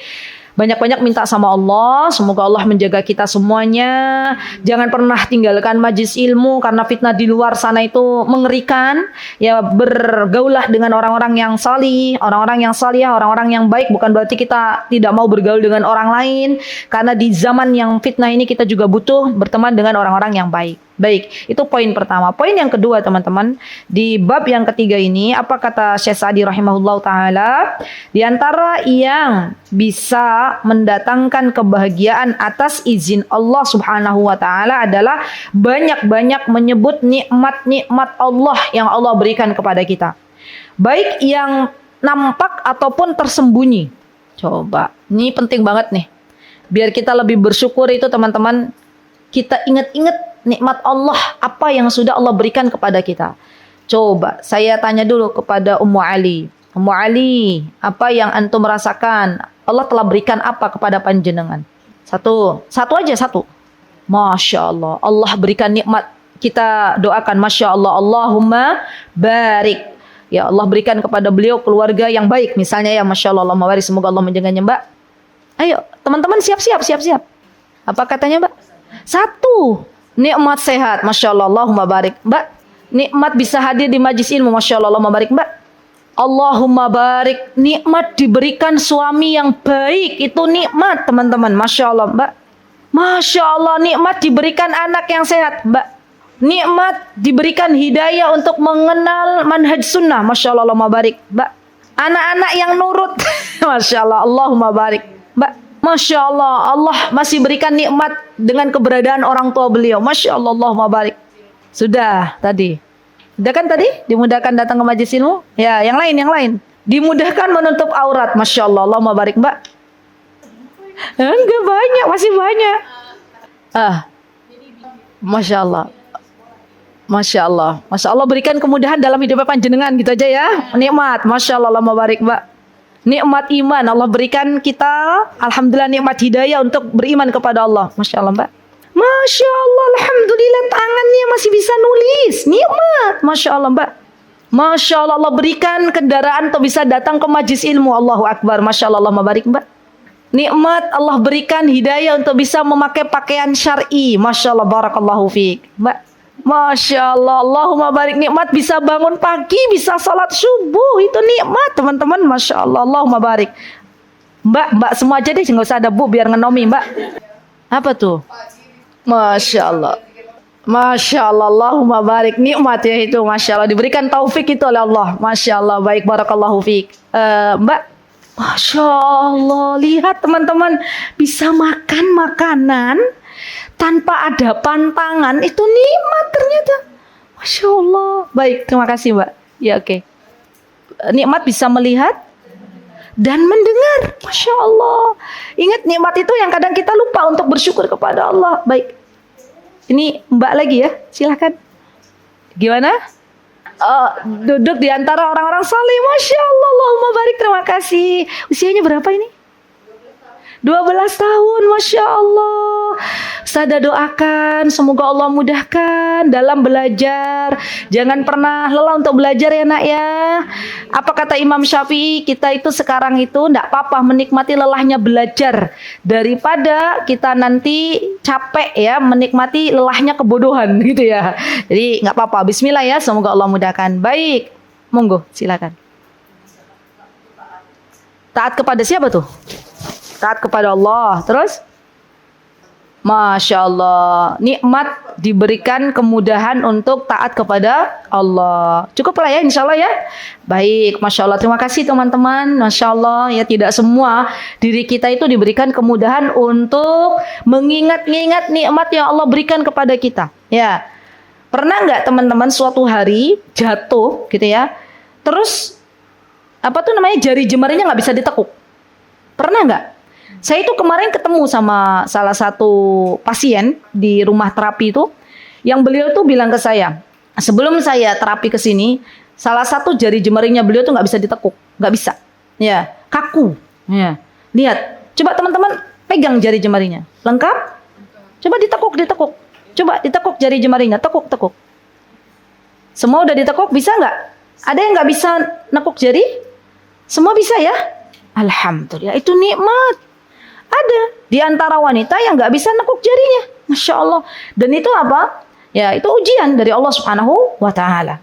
banyak-banyak minta sama Allah, semoga Allah menjaga kita semuanya. Jangan pernah tinggalkan majlis ilmu karena fitnah di luar sana itu mengerikan. Ya, bergaulah dengan orang-orang yang salih, orang-orang yang salihah, orang-orang yang baik. Bukan berarti kita tidak mau bergaul dengan orang lain, karena di zaman yang fitnah ini kita juga butuh berteman dengan orang-orang yang baik. Baik, itu poin pertama. Poin yang kedua teman-teman, di bab yang ketiga ini, apa kata Syekh Sa'di rahimahullah ta'ala? Di antara yang bisa mendatangkan kebahagiaan atas izin Allah subhanahu wa ta'ala adalah banyak-banyak menyebut nikmat-nikmat Allah yang Allah berikan kepada kita. Baik yang nampak ataupun tersembunyi. Coba, ini penting banget nih. Biar kita lebih bersyukur itu teman-teman, kita ingat-ingat nikmat Allah, apa yang sudah Allah berikan kepada kita. Coba saya tanya dulu kepada Ummu Ali. Ummu Ali, apa yang antum merasakan? Allah telah berikan apa kepada panjenengan? Satu aja. Masya Allah, Allah berikan nikmat. Kita doakan Masya Allah, Allahumma barik. Ya Allah berikan kepada beliau keluarga yang baik. Misalnya ya Masya Allah, Allahumma barik. Semoga Allah menjaganya Mbak. Ayo teman-teman siap-siap. Apa katanya Mbak? Satu, nikmat sehat, Masya Allah, Allahumma barik. Mbak, nikmat bisa hadir di majlis ilmu, Masya Allah, Allahumma barik. Mbak, Allahumma barik. Nikmat diberikan suami yang baik, itu nikmat teman-teman, Masya Allah. Mbak, Masya Allah, nikmat diberikan anak yang sehat. Mbak, nikmat diberikan hidayah untuk mengenal manhaj sunnah, Masya Allah, Allahumma barik. Mbak, anak-anak yang nurut, Masya Allah, Allahumma barik. Mbak, Masya Allah, Allah masih berikan nikmat dengan keberadaan orang tua beliau. Masya Allah, Allahumma barik. Sudah tadi. Sudah kan tadi? Dimudahkan datang ke majlis ilmu? Ya, yang lain. Dimudahkan menutup aurat. Masya Allah, Allahumma barik Mbak. Enggak banyak, masih banyak. Masya Allah. Masya Allah. Masya Allah berikan kemudahan dalam hidup panjenengan gitu aja ya. Nikmat. Masya Allah, Allahumma barik Mbak. Nikmat iman Allah berikan kita, alhamdulillah nikmat hidayah untuk beriman kepada Allah. Masya Allah Mbak. Masya Allah, alhamdulillah tangannya masih bisa nulis. Nikmat, Masya Allah Mbak. Masya Allah, Allah berikan kendaraan untuk bisa datang ke majlis ilmu. Allahu Akbar, Masya Allah, Allahumma barik Mbak. Nikmat Allah berikan hidayah untuk bisa memakai pakaian syar'i. Masya Allah, barakallahu fiik Mbak. Masya Allah, Allahumma barik. Nikmat bisa bangun pagi, bisa salat subuh, itu nikmat teman-teman. Masya Allah, Allahumma barik. Mbak semua aja deh, nggak usah ada Bu biar ngenomi Mbak. Apa tuh? Masya Allah. Masya Allah, Allahumma barik, nikmat ya itu, Masya Allah, diberikan taufik itu oleh Allah. Masya Allah, baik, barakallahu fiik. Mbak, Masya Allah, lihat teman-teman, bisa makan makanan tanpa ada pantangan, itu nikmat ternyata. Masya Allah, baik, terima kasih Mbak. Ya oke. Nikmat bisa melihat dan mendengar. Masya Allah. Ingat nikmat itu yang kadang kita lupa untuk bersyukur kepada Allah. Baik. Ini Mbak lagi ya. Silahkan. Gimana? Duduk di antara orang-orang saleh. Masya Allah. Allahumma barik. Terima kasih. Usianya berapa ini? 12 tahun. Masya Allah. Saya doakan semoga Allah mudahkan dalam belajar. Jangan pernah lelah untuk belajar ya nak ya. Apa kata Imam Syafi'i? Kita itu sekarang itu tidak apa-apa menikmati lelahnya belajar daripada kita nanti capek ya menikmati lelahnya kebodohan gitu ya. Jadi nggak apa-apa. Bismillah ya. Semoga Allah mudahkan. Baik. Monggo silakan. Taat kepada siapa tuh? Taat kepada Allah. Terus? Masya Allah, nikmat diberikan kemudahan untuk taat kepada Allah. Cukup lah ya, insya Allah ya. Baik, Masya Allah. Terima kasih teman-teman. Masya Allah, ya tidak semua diri kita itu diberikan kemudahan untuk mengingat-ingat nikmat yang Allah berikan kepada kita. Ya, pernah nggak teman-teman suatu hari jatuh gitu ya, terus apa tuh namanya jari jemarinya nggak bisa ditekuk? Pernah nggak? Saya itu kemarin ketemu sama salah satu pasien di rumah terapi itu, yang beliau tuh bilang ke saya, sebelum saya terapi ke sini, salah satu jari jemarinya beliau tuh nggak bisa ditekuk, nggak bisa, ya kaku, ya. Lihat, coba teman-teman pegang jari jemarinya, lengkap? Coba ditekuk, coba ditekuk jari jemarinya, tekuk. Semua udah ditekuk, bisa nggak? Ada yang nggak bisa nekuk jari? Semua bisa ya? Alhamdulillah, itu nikmat. Ada di antara wanita yang nggak bisa nekuk jarinya, Masya Allah. Dan itu apa? Ya itu ujian dari Allah Subhanahu wa Ta'ala.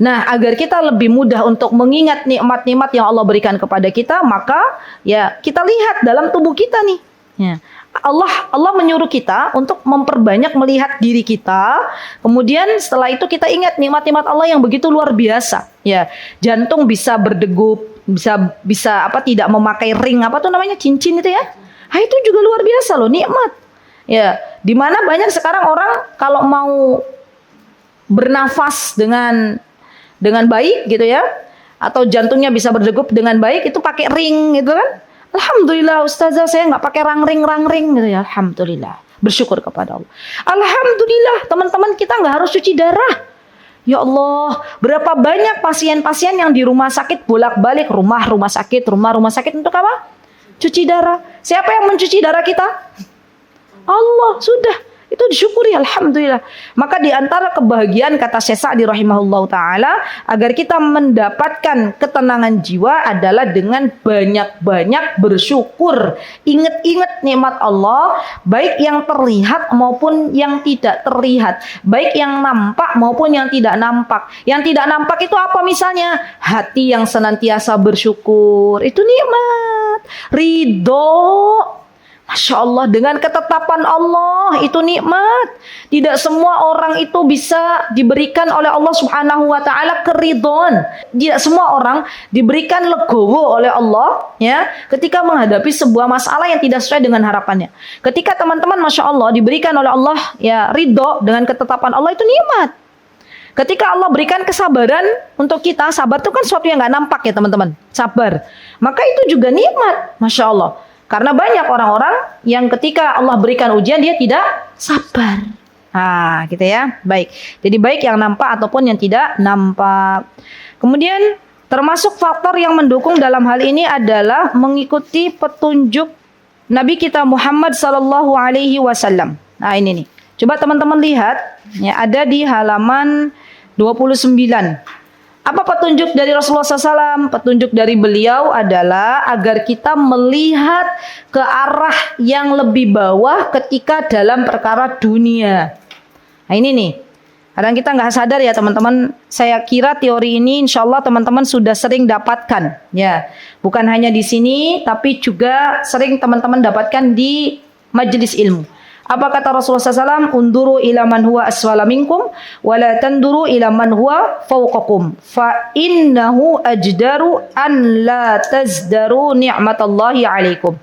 Nah, agar kita lebih mudah untuk mengingat nikmat-nikmat yang Allah berikan kepada kita, maka ya kita lihat dalam tubuh kita nih. Ya. Allah menyuruh kita untuk memperbanyak melihat diri kita. Kemudian setelah itu kita ingat nikmat-nikmat Allah yang begitu luar biasa. Ya, jantung bisa berdegup, bisa apa tidak memakai ring apa tuh namanya cincin itu ya. Itu juga luar biasa loh, nikmat. Ya, dimana banyak sekarang orang kalau mau bernafas dengan baik gitu ya, atau jantungnya bisa berdegup dengan baik itu pakai ring gitu kan. Alhamdulillah ustazah saya nggak pakai rang-ring gitu ya. Alhamdulillah, bersyukur kepada Allah. Alhamdulillah teman-teman kita nggak harus cuci darah. Ya Allah, berapa banyak pasien-pasien yang di rumah sakit bolak-balik rumah sakit untuk apa? Cuci darah. Siapa yang mencuci darah kita? Allah, sudah. Itu disyukuri, alhamdulillah. Maka di antara kebahagiaan kata Syekh Sa'di rahimahullahu taala agar kita mendapatkan ketenangan jiwa adalah dengan banyak-banyak bersyukur. Ingat-ingat nikmat Allah, baik yang terlihat maupun yang tidak terlihat, baik yang nampak maupun yang tidak nampak. Yang tidak nampak itu apa misalnya? Hati yang senantiasa bersyukur. Itu nikmat. Ridho, Masya Allah, dengan ketetapan Allah itu nikmat. Tidak semua orang itu bisa diberikan oleh Allah Subhanahu wa Ta'ala keridhaan. Tidak semua orang diberikan legowo oleh Allah ya ketika menghadapi sebuah masalah yang tidak sesuai dengan harapannya. Ketika teman-teman Masya Allah diberikan oleh Allah ya ridho dengan ketetapan Allah, itu nikmat. Ketika Allah berikan kesabaran untuk kita, sabar itu kan sesuatu yang nggak nampak ya teman-teman, sabar. Maka itu juga nikmat, Masya Allah. Karena banyak orang-orang yang ketika Allah berikan ujian dia tidak sabar. Nah, gitu ya. Baik. Jadi baik yang nampak ataupun yang tidak nampak. Kemudian termasuk faktor yang mendukung dalam hal ini adalah mengikuti petunjuk Nabi kita Muhammad sallallahu alaihi wasallam. Nah, ini nih. Coba teman-teman lihat, ya ada di halaman 29. Apa petunjuk dari Rasulullah SAW? Petunjuk dari beliau adalah agar kita melihat ke arah yang lebih bawah ketika dalam perkara dunia. Nah ini nih, Kadang kita nggak sadar ya teman-teman. Saya kira teori ini insya Allah teman-teman sudah sering dapatkan. Ya, bukan hanya di sini, tapi juga sering teman-teman dapatkan di majelis ilmu. Apa kata Rasulullah SAW? Unduru ila man huwa aswala minkum, wa la tanduru ila man huwa fawqakum. Fa innahu ajdaru an la tazdaru ni'matallahi alaikum.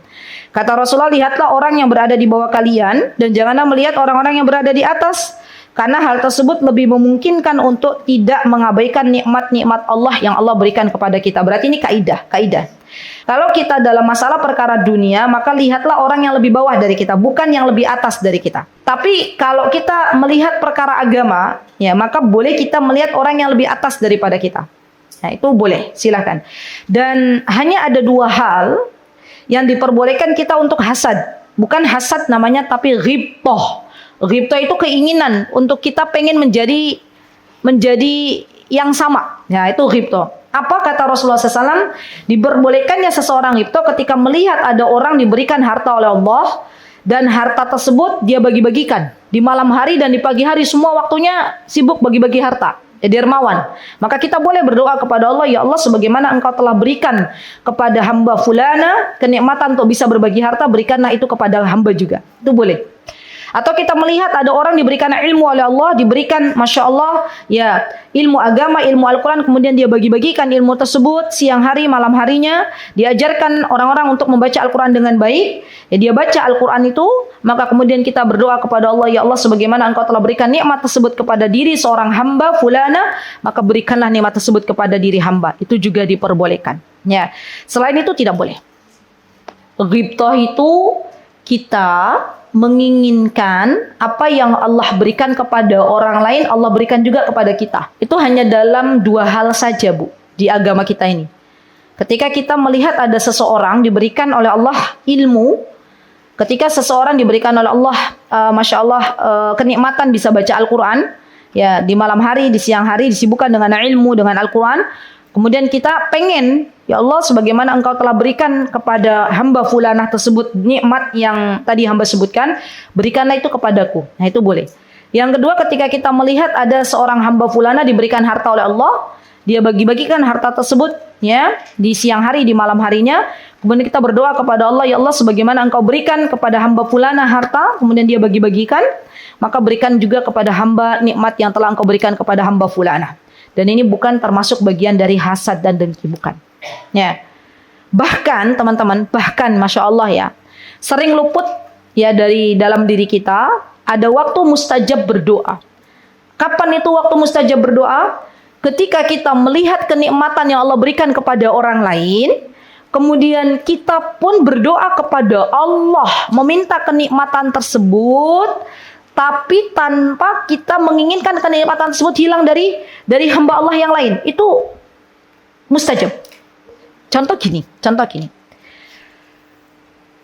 Kata Rasulullah, lihatlah orang yang berada di bawah kalian, dan janganlah melihat orang-orang yang berada di atas. Karena hal tersebut lebih memungkinkan untuk tidak mengabaikan nikmat-nikmat Allah yang Allah berikan kepada kita. Berarti ini kaidah. Kalau kita dalam masalah perkara dunia, maka lihatlah orang yang lebih bawah dari kita, bukan yang lebih atas dari kita. Tapi kalau kita melihat perkara agama, ya maka boleh kita melihat orang yang lebih atas daripada kita. Nah, itu boleh, silakan. Dan hanya ada dua hal yang diperbolehkan kita untuk hasad. Bukan hasad namanya, tapi ghibthah. Ghibthah itu keinginan untuk kita pengen menjadi yang sama. Ya, itu ghibthah. Apa kata Rasulullah SAW? Diperbolehkannya seseorang ghibthah ketika melihat ada orang diberikan harta oleh Allah dan harta tersebut dia bagi-bagikan. Di malam hari dan di pagi hari semua waktunya sibuk bagi-bagi harta. Dermawan. Maka kita boleh berdoa kepada Allah, ya Allah, sebagaimana Engkau telah berikan kepada hamba fulana kenikmatan untuk bisa berbagi harta, berikanlah itu kepada hamba juga. Itu boleh. Atau kita melihat ada orang diberikan ilmu oleh Allah, diberikan Masya Allah ya ilmu agama, ilmu Al-Quran, kemudian dia bagi-bagikan ilmu tersebut siang hari, malam harinya, diajarkan orang-orang untuk membaca Al-Quran dengan baik, ya dia baca Al-Quran itu, maka kemudian kita berdoa kepada Allah, ya Allah, sebagaimana Engkau telah berikan nikmat tersebut kepada diri seorang hamba fulana, maka berikanlah nikmat tersebut kepada diri hamba. Itu juga diperbolehkan. Ya. Selain itu tidak boleh. Ghibthah itu kita menginginkan apa yang Allah berikan kepada orang lain, Allah berikan juga kepada kita. Itu hanya dalam dua hal saja, Bu, di agama kita ini. Ketika kita melihat ada seseorang diberikan oleh Allah ilmu, ketika seseorang diberikan oleh Allah, Masya Allah, kenikmatan bisa baca Al-Quran, ya di malam hari, di siang hari disibukkan dengan ilmu, dengan Al-Quran, kemudian kita pengen, ya Allah, sebagaimana Engkau telah berikan kepada hamba fulanah tersebut nikmat yang tadi hamba sebutkan, berikanlah itu kepadaku. Nah, itu boleh. Yang kedua, ketika kita melihat ada seorang hamba fulanah diberikan harta oleh Allah, dia bagi-bagikan harta tersebut ya di siang hari, di malam harinya. Kemudian kita berdoa kepada Allah, ya Allah, sebagaimana Engkau berikan kepada hamba fulanah harta, kemudian dia bagi-bagikan, maka berikan juga kepada hamba nikmat yang telah Engkau berikan kepada hamba fulanah. Dan ini bukan termasuk bagian dari hasad dan dengki, bukan. Ya. Bahkan teman-teman, Masya Allah ya, sering luput ya dari dalam diri kita, ada waktu mustajab berdoa. Kapan itu waktu mustajab berdoa? Ketika kita melihat kenikmatan yang Allah berikan kepada orang lain, kemudian kita pun berdoa kepada Allah, meminta kenikmatan tersebut, tapi tanpa kita menginginkan kenikmatan tersebut hilang dari hamba Allah yang lain. Itu mustajab. Contoh gini.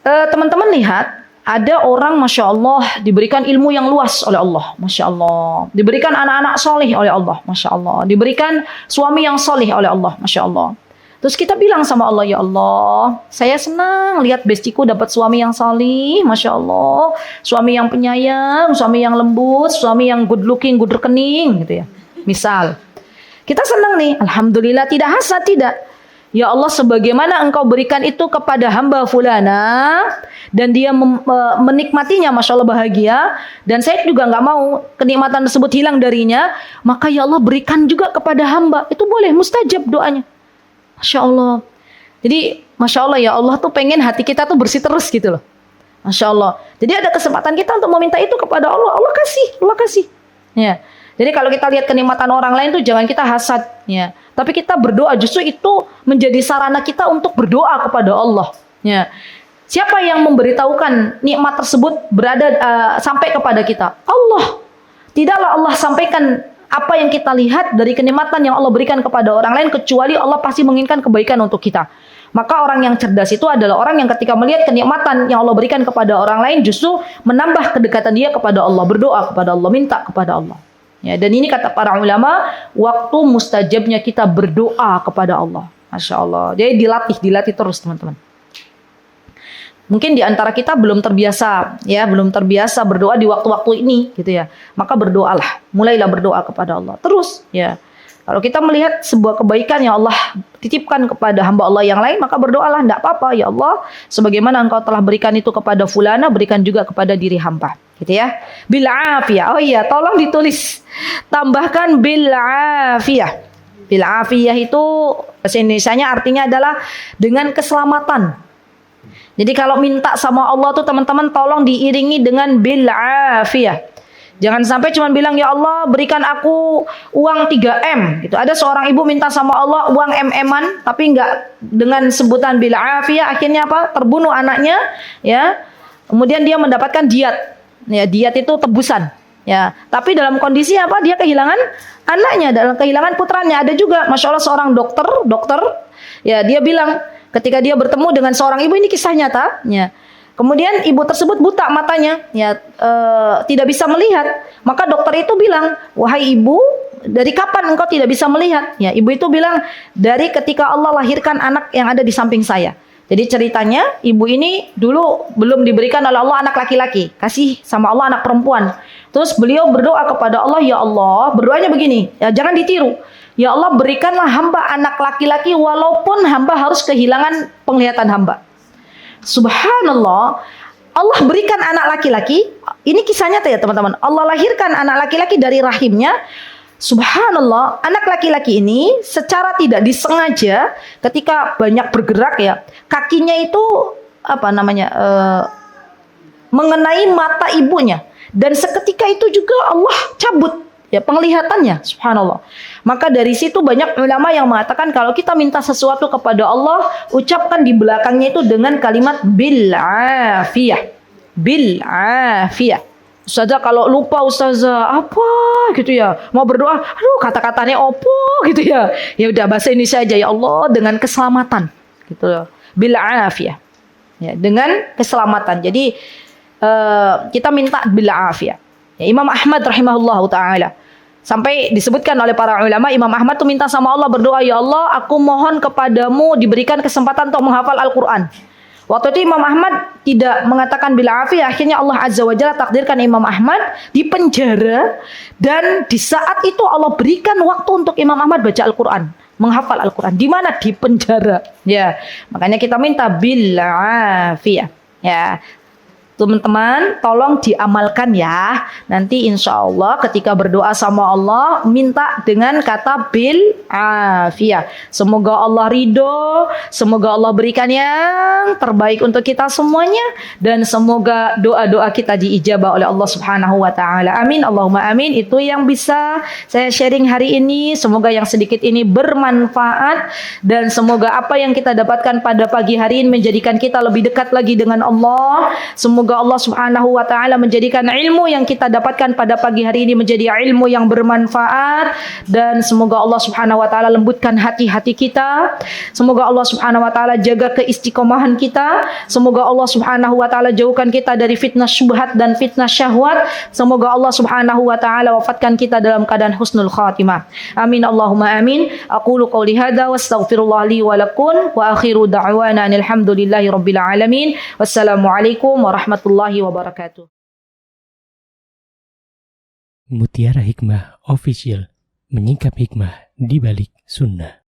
Teman-teman lihat, ada orang Masya Allah diberikan ilmu yang luas oleh Allah, Masya Allah. Diberikan anak-anak soleh oleh Allah, Masya Allah. Diberikan suami yang soleh oleh Allah, Masya Allah. Terus kita bilang sama Allah, ya Allah, saya senang lihat bestiku dapat suami yang salih, Masya Allah. Suami yang penyayang, suami yang lembut, suami yang good looking, good rekening, gitu ya. Misal, kita senang nih, Alhamdulillah, tidak hasad, tidak. Ya Allah, sebagaimana Engkau berikan itu kepada hamba fulana, dan dia menikmatinya, Masya Allah, bahagia, dan saya juga nggak mau kenikmatan tersebut hilang darinya, maka ya Allah berikan juga kepada hamba. Itu boleh, mustajab doanya. Masya Allah. Jadi Masya Allah, ya Allah tuh pengen hati kita tuh bersih terus gitu loh. Masya Allah. Jadi ada kesempatan kita untuk meminta itu kepada Allah. Allah kasih. Ya. Jadi kalau kita lihat kenikmatan orang lain tuh jangan kita hasad. Ya. Tapi kita berdoa, justru itu menjadi sarana kita untuk berdoa kepada Allah. Ya. Siapa yang memberitahukan nikmat tersebut sampai kepada kita? Allah. Tidaklah Allah sampaikan apa yang kita lihat dari kenikmatan yang Allah berikan kepada orang lain, kecuali Allah pasti menginginkan kebaikan untuk kita. Maka orang yang cerdas itu adalah orang yang ketika melihat kenikmatan yang Allah berikan kepada orang lain, justru menambah kedekatan dia kepada Allah, berdoa kepada Allah, minta kepada Allah. Ya, dan ini kata para ulama, waktu mustajabnya kita berdoa kepada Allah. Masya Allah. Jadi dilatih terus teman-teman. Mungkin di antara kita belum terbiasa, ya, belum terbiasa berdoa di waktu-waktu ini, gitu ya. Maka berdoalah, mulailah berdoa kepada Allah. Terus, ya. Kalau kita melihat sebuah kebaikan yang Allah titipkan kepada hamba Allah yang lain, maka berdoalah, tidak apa-apa, ya Allah, sebagaimana Engkau telah berikan itu kepada fulana, berikan juga kepada diri hamba. Gitu ya. Bil afiyah. Oh iya, tolong ditulis. Tambahkan bil afiyah. Bil afiyah itu bahasa Indonesianya artinya adalah dengan keselamatan. Jadi kalau minta sama Allah tuh teman-teman tolong diiringi dengan bil afiyah. Jangan sampai cuma bilang ya Allah berikan aku uang 3M gitu. Ada seorang ibu minta sama Allah uang MM-an tapi enggak dengan sebutan bil afiyah, akhirnya apa? Terbunuh anaknya, ya. Kemudian dia mendapatkan diat. Ya, diat itu tebusan. Ya, tapi dalam kondisi apa? Dia kehilangan anaknya, dalam kehilangan putranya. Ada juga Masya Allah seorang dokter, ya dia bilang ketika dia bertemu dengan seorang ibu, ini kisah nyata, ya. Kemudian ibu tersebut buta matanya, ya, tidak bisa melihat. Maka dokter itu bilang, wahai ibu, dari kapan engkau tidak bisa melihat? Ya, ibu itu bilang, dari ketika Allah lahirkan anak yang ada di samping saya. Jadi ceritanya, ibu ini dulu belum diberikan oleh Allah anak laki-laki, kasih sama Allah anak perempuan. Terus beliau berdoa kepada Allah, ya Allah, berdoanya begini, ya jangan ditiru. Ya Allah, berikanlah hamba anak laki-laki walaupun hamba harus kehilangan penglihatan hamba. Subhanallah, Allah berikan anak laki-laki. Ini kisah nyata ya teman-teman. Allah lahirkan anak laki-laki dari rahimnya. Subhanallah, anak laki-laki ini secara tidak disengaja ketika banyak bergerak ya, kakinya itu mengenai mata ibunya. Dan seketika itu juga Allah cabut ya penglihatannya, subhanallah. Maka dari situ banyak ulama yang mengatakan kalau kita minta sesuatu kepada Allah, ucapkan di belakangnya itu dengan kalimat bil afiyah. Bil afiyah. Ustazah kalau lupa Ustazah apa gitu ya, mau berdoa, aduh kata-katanya opo gitu ya. Ya udah bahasa Indonesia aja, ya Allah dengan keselamatan gitu loh. Bil afiyah. Ya, dengan keselamatan. Jadi kita minta bil afiyah. Ya, Imam Ahmad rahimahullahu taala sampai disebutkan oleh para ulama, Imam Ahmad tuh minta sama Allah, berdoa, ya Allah aku mohon kepadamu diberikan kesempatan untuk menghafal Al-Quran. Waktu itu Imam Ahmad tidak mengatakan bila afiyah, akhirnya Allah Azza wa Jalla takdirkan Imam Ahmad di penjara, dan di saat itu Allah berikan waktu untuk Imam Ahmad baca Al-Quran, menghafal Al-Quran. Di mana? Di penjara. Ya, makanya kita minta bil afiyah. Ya, teman-teman, tolong diamalkan ya. Nanti insya Allah ketika berdoa sama Allah, minta dengan kata bil afiyah. Semoga Allah ridho, semoga Allah berikan yang terbaik untuk kita semuanya, dan semoga doa-doa kita diijabah oleh Allah Subhanahu wa taala. Amin, Allahumma amin. Itu yang bisa saya sharing hari ini. Semoga yang sedikit ini bermanfaat, dan semoga apa yang kita dapatkan pada pagi hari ini menjadikan kita lebih dekat lagi dengan Allah. Semoga Allah Subhanahu wa taala menjadikan ilmu yang kita dapatkan pada pagi hari ini menjadi ilmu yang bermanfaat, dan semoga Allah Subhanahu wa taala lembutkan hati-hati kita. Semoga Allah Subhanahu wa taala jaga keistiqomahan kita. Semoga Allah Subhanahu wa taala jauhkan kita dari fitnah syubhat dan fitnah syahwat. Semoga Allah Subhanahu wa taala wafatkan kita dalam keadaan husnul khatimah. Amin, Allahumma amin. Aqulu qouli hadza wastaghfirullah li wa lakum wa akhiru da'wana alhamdulillahi rabbil alamin. Wassalamualaikum warahmatullahi wabarakatuh. Mutiara Hikmah Official, menyingkap hikmah di balik sunnah.